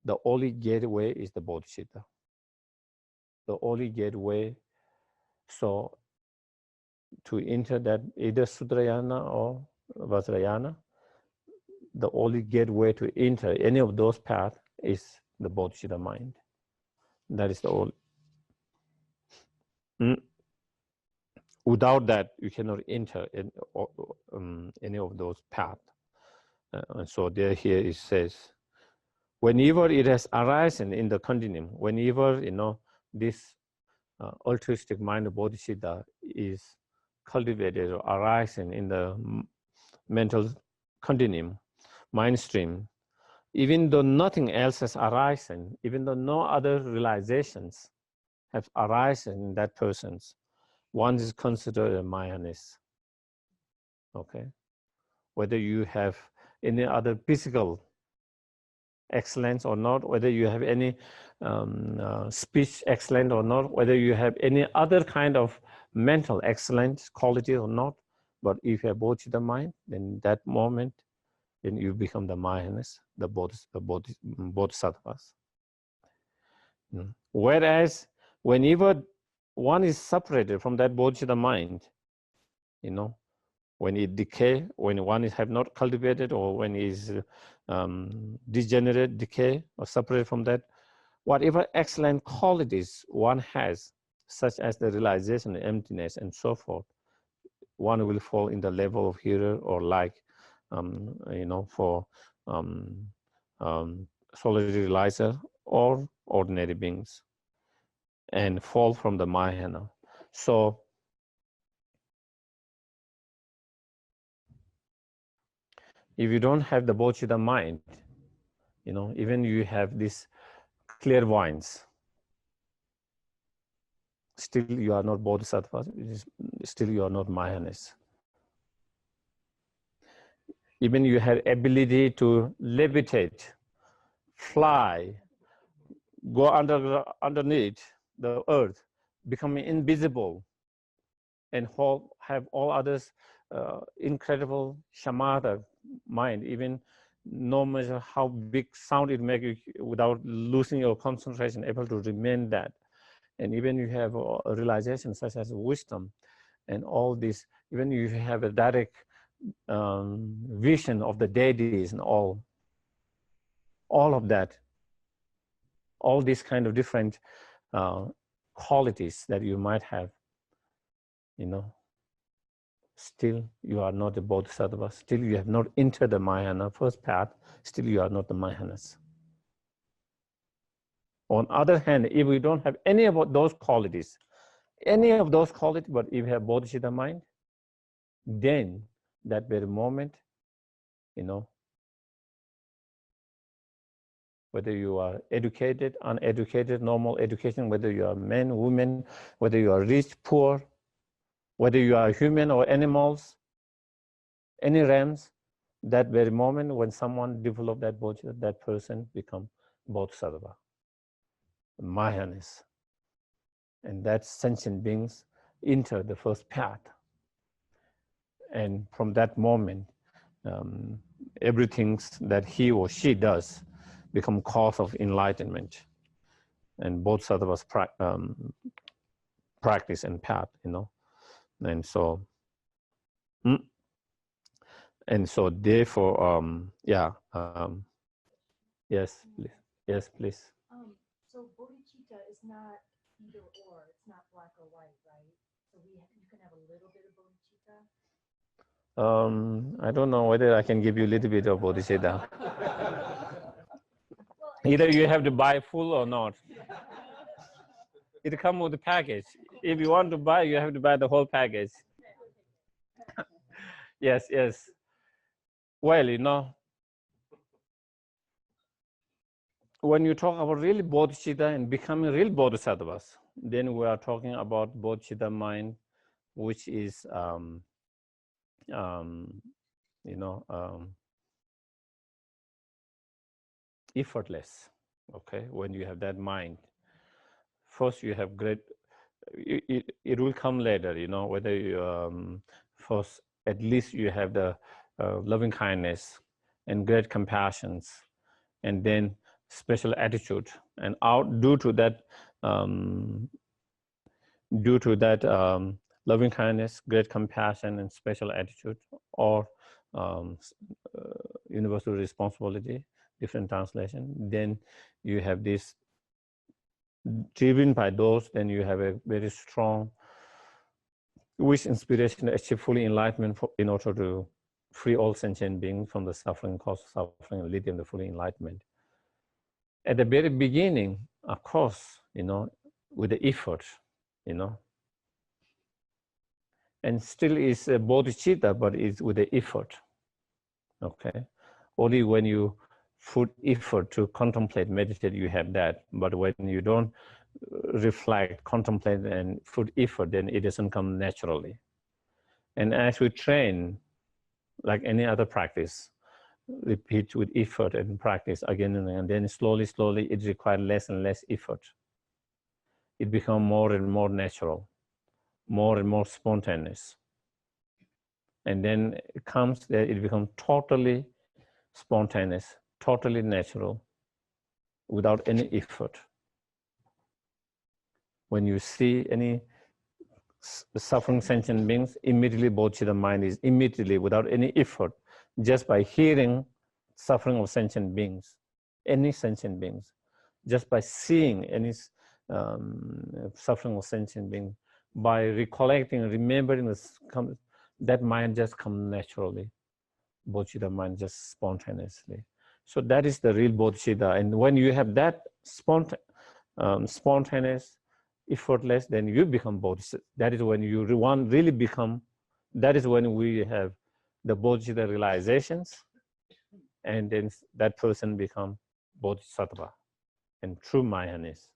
the only gateway is the Bodhisattva. The only gateway, so to enter that either Sutrayana or Vajrayana, the only gateway to enter any of those paths is the Bodhisattva mind. That is the only. Without that, you cannot enter any of those paths. And so there here it says, whenever it has arisen in the continuum, whenever this altruistic mind of Bodhisattva is cultivated or arising in the mental continuum, mind stream, even though nothing else has arisen, even though no other realizations have arisen in that person's, one is considered a Mahayanist. Okay, whether you have any other physical excellence or not, whether you have any speech excellence or not, whether you have any other kind of mental excellence quality or not, but if you have Bodhisattva mind, then that moment, then you become the Mahayanist, the Bodhisattvas. Whereas whenever one is separated from that Bodhisattva mind, when it decay, when one is have not cultivated, or when is degenerate, decay, or separate from that, whatever excellent qualities one has, such as the realization of emptiness and so forth, one will fall in the level of hearer or like, for solitary realizer or ordinary beings, and fall from the Mahayana. So if you don't have the Bodhisattva mind, even you have this clairvoyance, still you are not bodhisattva, still you are not Mahayanas. Even you have ability to levitate, fly, go underneath the earth, become invisible, and have all others incredible shamatha mind, even no matter how big sound it makes, without losing your concentration, able to remain that. And even you have a realization such as wisdom and all this, even you have a direct vision of the deities and all of that, all these kind of different qualities that you might have, still you are not a bodhisattva, still you have not entered the Mahayana first path, still you are not the Mahayanas. On the other hand, if we don't have any of those qualities, but if you have bodhicitta mind, then that very moment, whether you are educated, uneducated, normal education, whether you are men, women, whether you are rich, poor, whether you are human or animals, any realms, that very moment when someone develops that bodhicitta, that person becomes bodhisattva, Mahayanas. And that sentient beings enter the first path. And from that moment, everything that he or she does become cause of enlightenment. And bodhisattva's practice and path, And so, therefore, yes, please. Yes, please. So bodhicitta is not either or. It's not black or white, right? So you can have a little bit of bodhicitta. I don't know whether I can give you a little bit of bodhicitta. Either you have to buy full or not. It comes with the package. If you want to buy, you have to buy the whole package. Yes. Well, when you talk about really bodhicitta and becoming real bodhisattvas, then we are talking about bodhicitta mind, which is, effortless. Okay, when you have that mind, first you have great. It will come later, whether you first at least you have the loving kindness and great compassions, and then special attitude, and due to that loving kindness, great compassion, and special attitude, or universal responsibility, different translation, then you have this driven by those, then you have a very strong wish, inspiration to achieve fully enlightenment in order to free all sentient beings from the suffering, cause of suffering, and lead them to fully enlightenment. At the very beginning, of course, with the effort, and still is a bodhicitta, but it's with the effort. Okay, only when you put effort to contemplate, meditate, you have that. But when you don't reflect, contemplate, and put effort, then it doesn't come naturally. And as we train, like any other practice, repeat with effort and practice again and again, then slowly, it requires less and less effort. It becomes more and more natural, more and more spontaneous. And then it comes that it becomes totally spontaneous, totally natural, without any effort. When you see any suffering sentient beings, immediately bodhicitta mind is immediately, without any effort, just by hearing suffering of sentient beings, any sentient beings, just by seeing any suffering of sentient being, by recollecting, remembering that mind just comes naturally. Bodhicitta mind just spontaneously. So that is the real bodhicitta. And when you have that spontaneous, effortless, then you become bodhisattva. That is when you really become, that is when we have the bodhicitta realizations, and then that person become bodhisattva and true Mahayanas.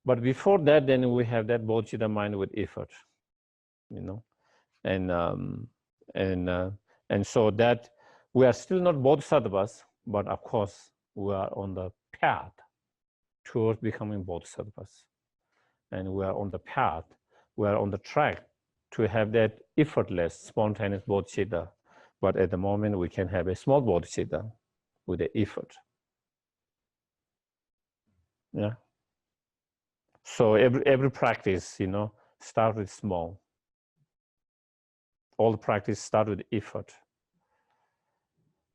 But before that, then we have that bodhicitta mind with effort, you know, and so that we are still not bodhisattvas, but of course we are on the path towards becoming bodhisattvas, and we are on the path, we are on the track to have that effortless, spontaneous bodhicitta. But at the moment, we can have a small bodhicitta with the effort. Yeah. So every practice, you know, start with small. All the practice start with effort,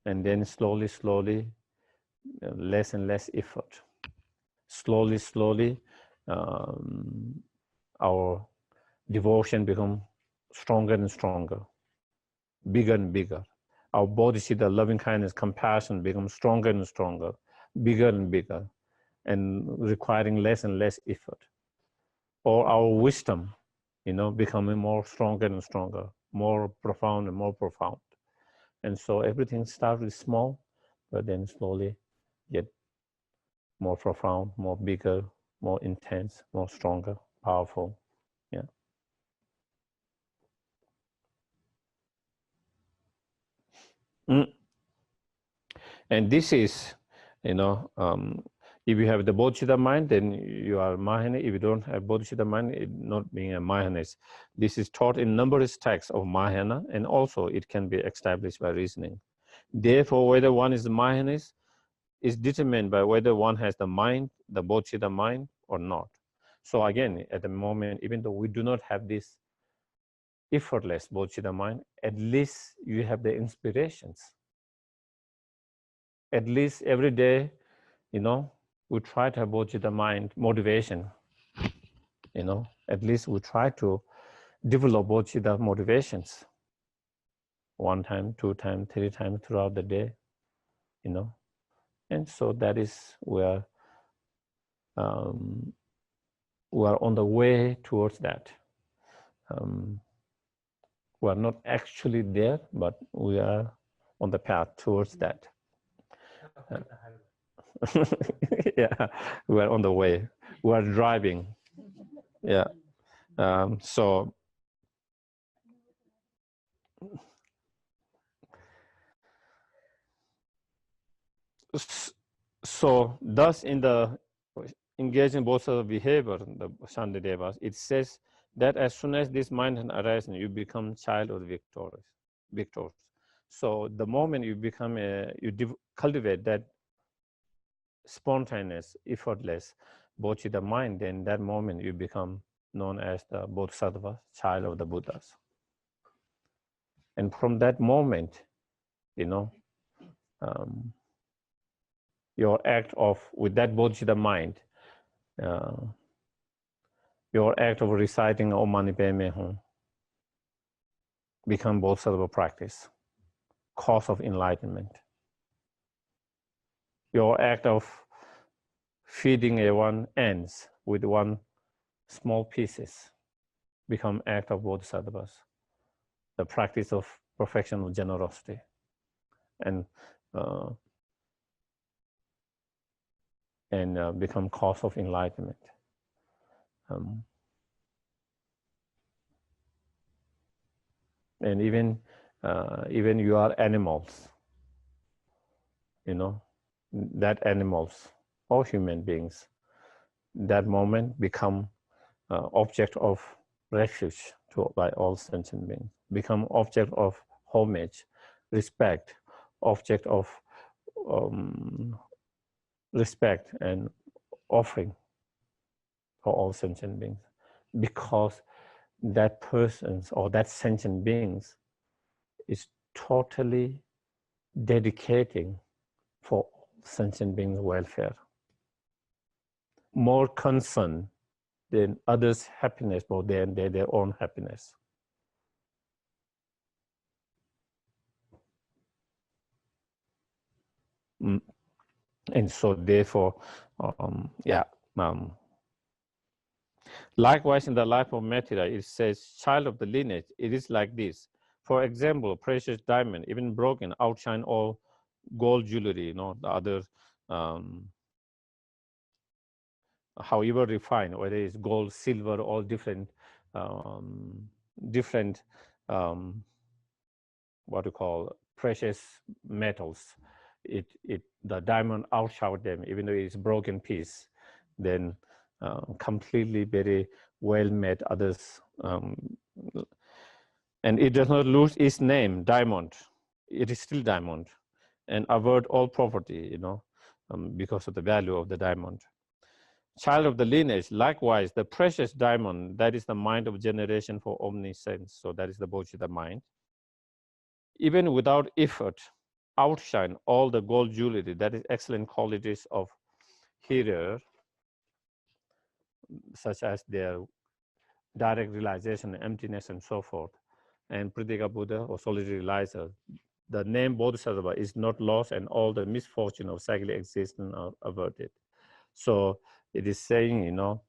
and then slowly, less and less effort. Slowly, our devotion become stronger and stronger, bigger and bigger. Our bodhicitta, loving kindness, compassion become stronger and stronger, bigger and bigger, and requiring less and less effort. Or our wisdom, you know, becoming more stronger and stronger, more profound and more profound. And so everything starts with small, but then slowly get more profound, more bigger, more intense, more stronger, powerful. Yeah. And this is, you know, if you have the bodhicitta mind, then you are Mahayana. If you don't have bodhicitta mind, it not being a Mahayana. This is taught in numerous texts of Mahayana, and also it can be established by reasoning. Therefore, whether one is Mahayana is determined by whether one has the mind, the bodhicitta mind, or not. So again, at the moment, even though we do not have this effortless bodhicitta mind, at least you have the inspirations. At least every day, you know, we try to have bodhicitta mind, motivation, you know, at least we try to develop bodhicitta motivations 1 time, 2 times, 3 times throughout the day, you know. And so that is where we are on the way towards that. We are not actually there, but we are on the path towards that. Yeah, we are on the way. We are driving. Yeah. So thus in the engaging both of behavior, the Shantidevas, it says that as soon as this mind arises, you become child of the victors. So the moment you become cultivate that spontaneous, effortless bodhicitta mind, then that moment you become known as the Bodhisattva, child of the Buddhas. And from that moment, you know, your act of, with that bodhicitta mind, your act of reciting Om Mani Padme Hum become Bodhisattva practice, cause of enlightenment. Your act of feeding one ants with one small pieces become act of Bodhisattvas, the practice of perfection of generosity, and become cause of enlightenment. And even you are animals, you know, that animals or human beings, that moment become object of refuge by all sentient beings, become object of homage, respect, object of respect and offering for all sentient beings, because that person's or that sentient beings is totally dedicating for sentient beings' welfare, more concerned than others' happiness more than their own happiness. And so therefore, likewise in the life of Maitreya, it says, child of the lineage, it is like this. For example, precious diamond, even broken, outshine all gold jewelry, you know, the other however refined, whether it's gold, silver, all different, different, what you call precious metals. The diamond outshine them, even though it's broken piece. Then completely very well made others, and it does not lose its name, diamond. It is still diamond, and avert all property, you know, because of the value of the diamond. Child of the lineage, likewise, the precious diamond, that is the mind of generation for omniscience. So that is the Bodhisattva mind. Even without effort, outshine all the gold jewelry, that is excellent qualities of hearer, such as their direct realization, emptiness, and so forth. And Pradika Buddha, or solitary realizer, the name Bodhisattva is not lost, and all the misfortune of cyclic existence are averted. So it is saying, you know,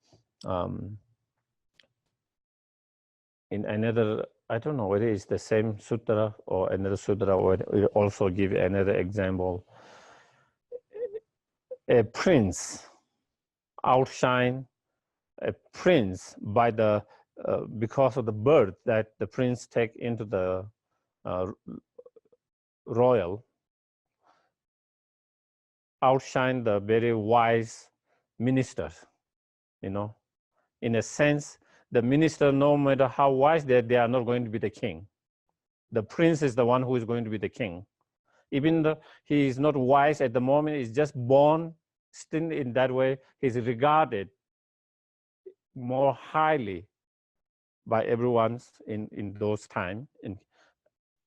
in another, I don't know whether it's the same sutra or another sutra, or it also give another example. A prince outshine a prince by the because of the birth that the prince take into the royal, outshine the very wise ministers, you know. In a sense, the minister, no matter how wise they are not going to be the king. The prince is the one who is going to be the king. Even though he is not wise at the moment, he's just born, still in that way, he's regarded more highly by everyone in those times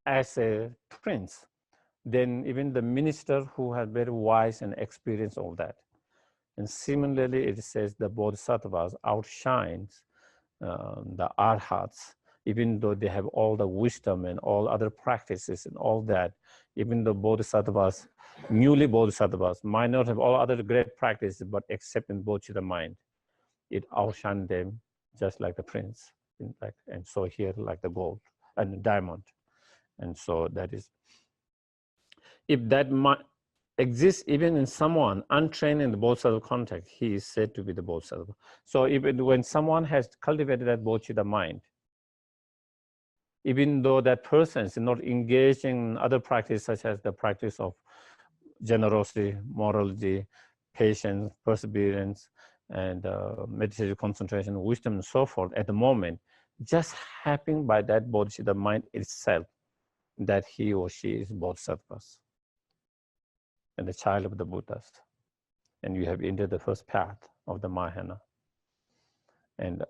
as a prince than even the minister who has very wise and experienced all that. And similarly, it says the bodhisattvas outshines the arhats, even though they have all the wisdom and all other practices and all that. Even the bodhisattvas, newly bodhisattvas, might not have all other great practices, but except in bodhicitta mind, it outshines them just like the prince, in fact. And so here, like the gold and the diamond. And so that is, if that exists even in someone untrained in the bodhisattva context, he is said to be the bodhisattva. So even when someone has cultivated that bodhicitta mind, even though that person is not engaging in other practices such as the practice of generosity, morality, patience, perseverance, and meditative concentration, wisdom, and so forth at the moment, just happening by that bodhicitta mind itself that he or she is bodhisattvas and the child of the Buddhas. And you have entered the first path of the Mahayana. And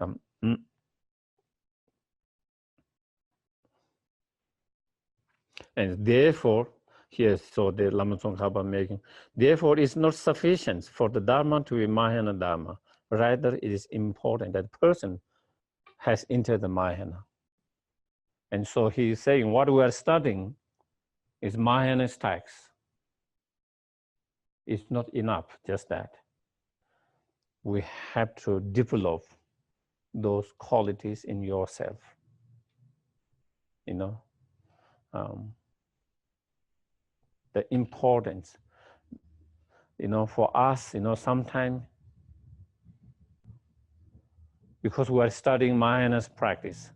therefore, here, so the Lama Tsongkhapa making, therefore it's not sufficient for the Dharma to be Mahayana Dharma. Rather, it is important that the person has entered the Mahayana. And so he is saying what we are studying is Mahayana text. It's not enough, just that. We have to develop those qualities in yourself, you know. The importance, you know, for us, you know, sometimes because we are studying Mahayana's practice,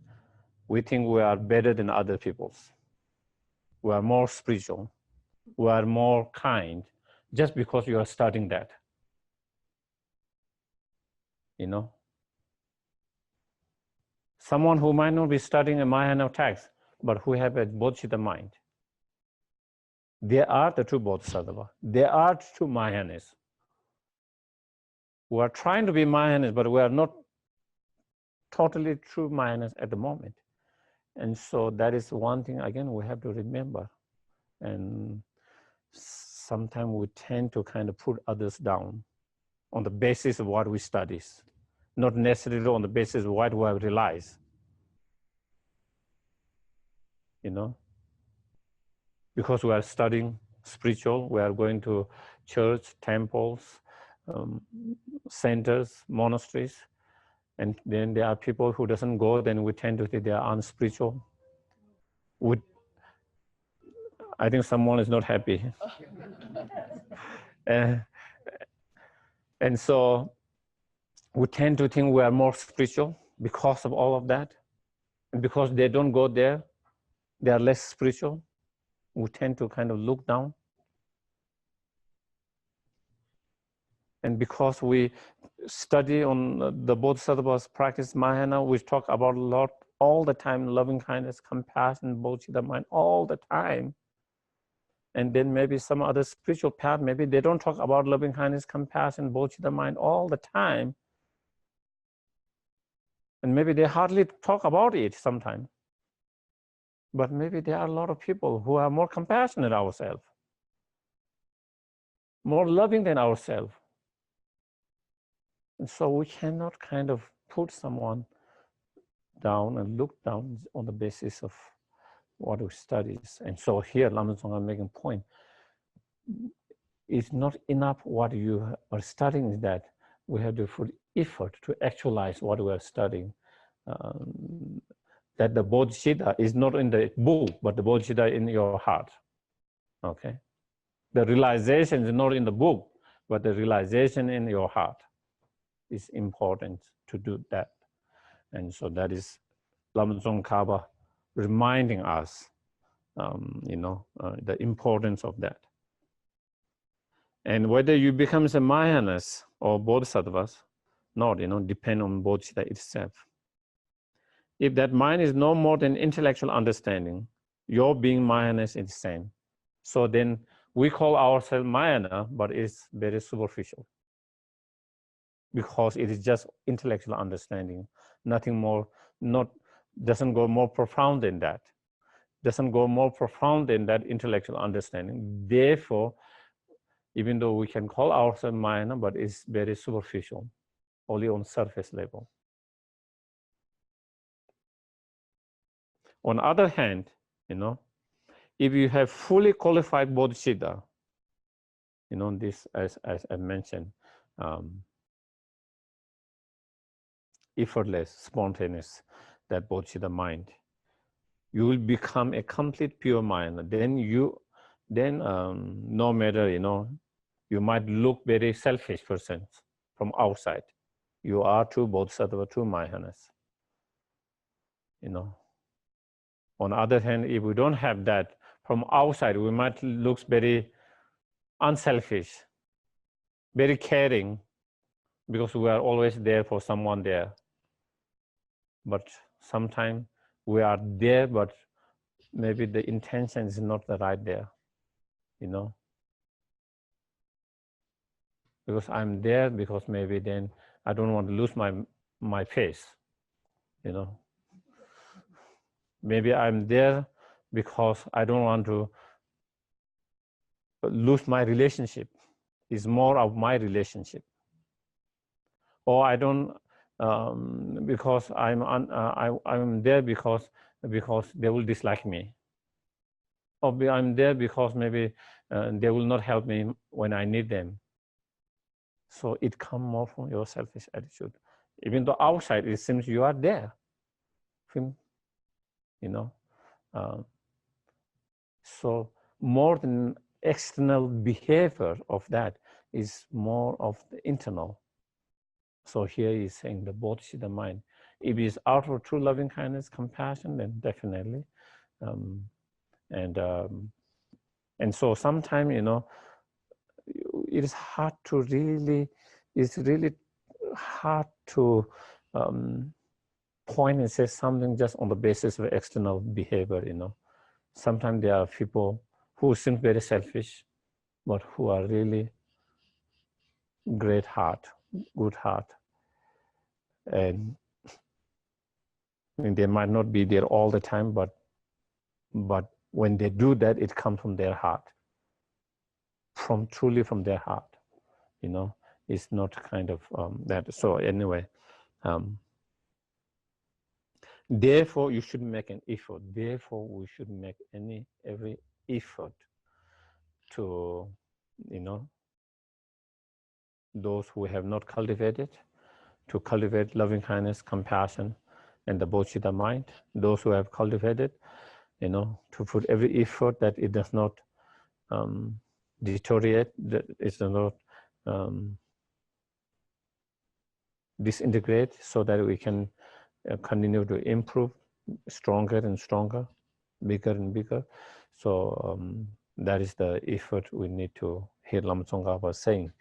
we think we are better than other people's. We are more spiritual. We are more kind just because you are studying that, you know. Someone who might not be studying a Mahayana text, but who have a bodhicitta mind, they are the true bodhisattva. They are true Mahayanas. We are trying to be Mahayanas, but we are not totally true Mahayanas at the moment. And so that is one thing, again, we have to remember. And sometimes we tend to kind of put others down on the basis of what we study, not necessarily on the basis of what we have realized. You know, because we are studying spiritual, we are going to church, temples, centers, monasteries, and then there are people who doesn't go, then we tend to think they are unspiritual. I think someone is not happy. And so we tend to think we are more spiritual because of all of that. And because they don't go there, they are less spiritual. We tend to kind of look down. And because we study on the Bodhisattva's practice, Mahayana, we talk about a lot all the time, loving kindness, compassion, bodhicitta mind, all the time. And then maybe some other spiritual path, maybe they don't talk about loving kindness, compassion, bodhicitta mind all the time. And maybe they hardly talk about it sometimes. But maybe there are a lot of people who are more compassionate than ourselves, more loving than ourselves. And so we cannot kind of put someone down and look down on the basis of what we study. And so here, Lama Tsongkhapa making a point. It's not enough what you are studying, is that we have to put effort to actualize what we are studying. That the bodhicitta is not in the book, but the bodhicitta in your heart. Okay? The realization is not in the book, but the realization in your heart is important to do that. And so that is Lama Tsongkhapa reminding us, the importance of that. And whether you become a Mahayanas or Bodhisattvas, not, depend on bodhicitta itself. If that mind is no more than intellectual understanding, your being Mahayanas is the same. So then we call ourselves Mahayana, but it's very superficial. Because it is just intellectual understanding, nothing more, doesn't go more profound than that. Doesn't go more profound than that intellectual understanding. Therefore, even though we can call ourselves Mahayana, but it's very superficial, only on surface level. On the other hand, if you have fully qualified bodhicitta, this as I mentioned, effortless, spontaneous, that bodhicitta mind, you will become a complete pure mind. Then no matter, you might look very selfish person from outside. You are true bodhisattva, true Mahayanas. On the other hand, if we don't have that from outside, we might look very unselfish, very caring, because we are always there for someone there. But sometimes we are there, but maybe the intention is not the right there, Because I'm there because maybe then I don't want to lose my face, Maybe I'm there because I don't want to lose my relationship. It's more of my relationship. Or I don't, because I'm there because they will dislike me. Or I'm there because maybe they will not help me when I need them. So it comes more from your selfish attitude. Even though outside it seems you are there, so more than external behavior of that is more of the internal. So here he's saying the bodhicitta mind. If it is out of true loving kindness, compassion, then definitely. And so sometimes, it is hard to really, it's really hard to point and say something just on the basis of external behavior, Sometimes there are people who seem very selfish, but who are really great heart, good heart. And they might not be there all the time, but when they do that, it comes from their heart, truly from their heart, It's not kind of that. So anyway, therefore you should make an effort. Therefore we should make every effort to, those who have not cultivated, to cultivate loving kindness, compassion, and the bodhicitta mind. Those who have cultivated, to put every effort that it does not deteriorate, that it does not disintegrate so that we can continue to improve, stronger and stronger, bigger and bigger. So that is the effort we need to hear Lama Tsongkhapa saying,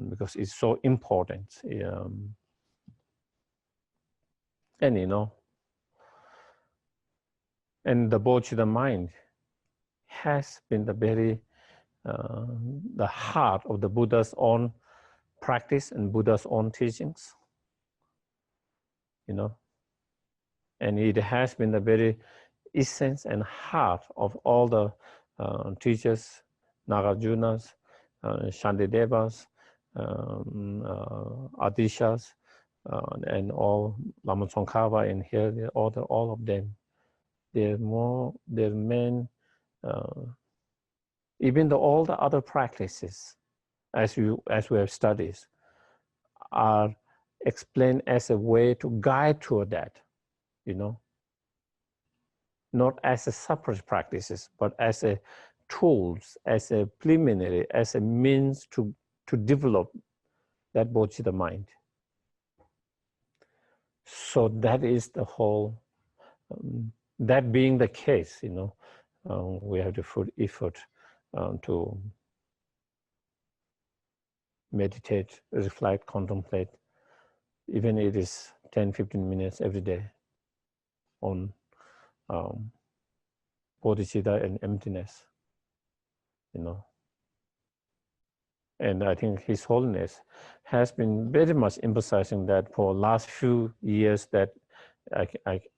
because it's so important. And you know, and the Bodhicitta mind has been the very the heart of the Buddha's own practice and Buddha's own teachings, you know, and it has been the very essence and heart of all the teachers, Nagarjunas, Shantidevas, Adishas, and all Lama Tsongkhapa in here, all of them. They're main, even all the other practices, as we have studied, are explained as a way to guide toward that, you know, not as a separate practices, but as a tools, as a preliminary, as a means to develop that Bodhicitta mind. So that is the whole, that being the case, you know, we have to put effort to meditate, reflect, contemplate, even it is 10-15 minutes every day on bodhicitta and emptiness, you know. And I think His Holiness has been very much emphasizing that for last few years, that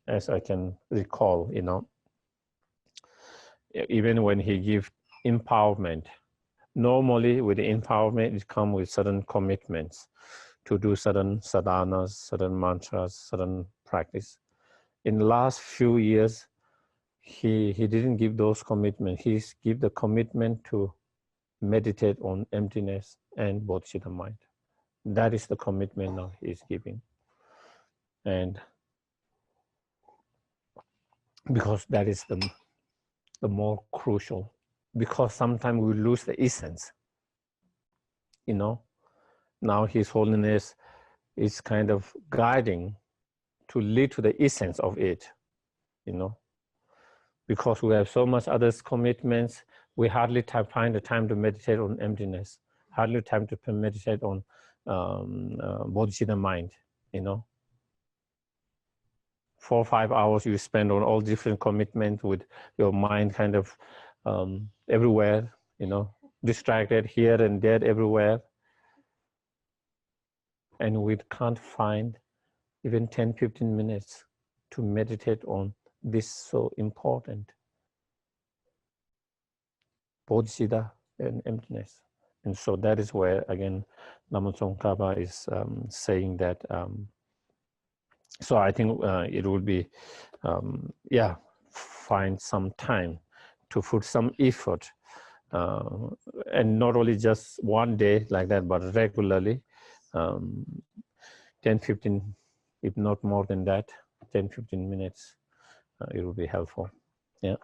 as I can recall, you know, even when he gives empowerment, normally with the empowerment, it comes with certain commitments to do certain sadhanas, certain mantras, certain practice. In the last few years, he didn't give those commitments. He gave the commitment to meditate on emptiness and bodhicitta mind. That is the commitment now he's giving. And because that is the more crucial, because sometimes we lose the essence, you know. Now His Holiness is kind of guiding to lead to the essence of it, you know. Because we have so much other commitments, we hardly find the time to meditate on emptiness, hardly time to meditate on bodhicitta mind, you know. 4 or 5 hours you spend on all different commitments with your mind kind of everywhere, you know, distracted here and there, everywhere. And we can't find even 10-15 minutes to meditate on this so important bodhicitta and emptiness. And so that is where, again, Lama Tsongkhapa is saying that, so I think it would be, find some time to put some effort, and not only just one day like that, but regularly, 10-15, if not more than that, 10-15 minutes, it will be helpful. Yeah.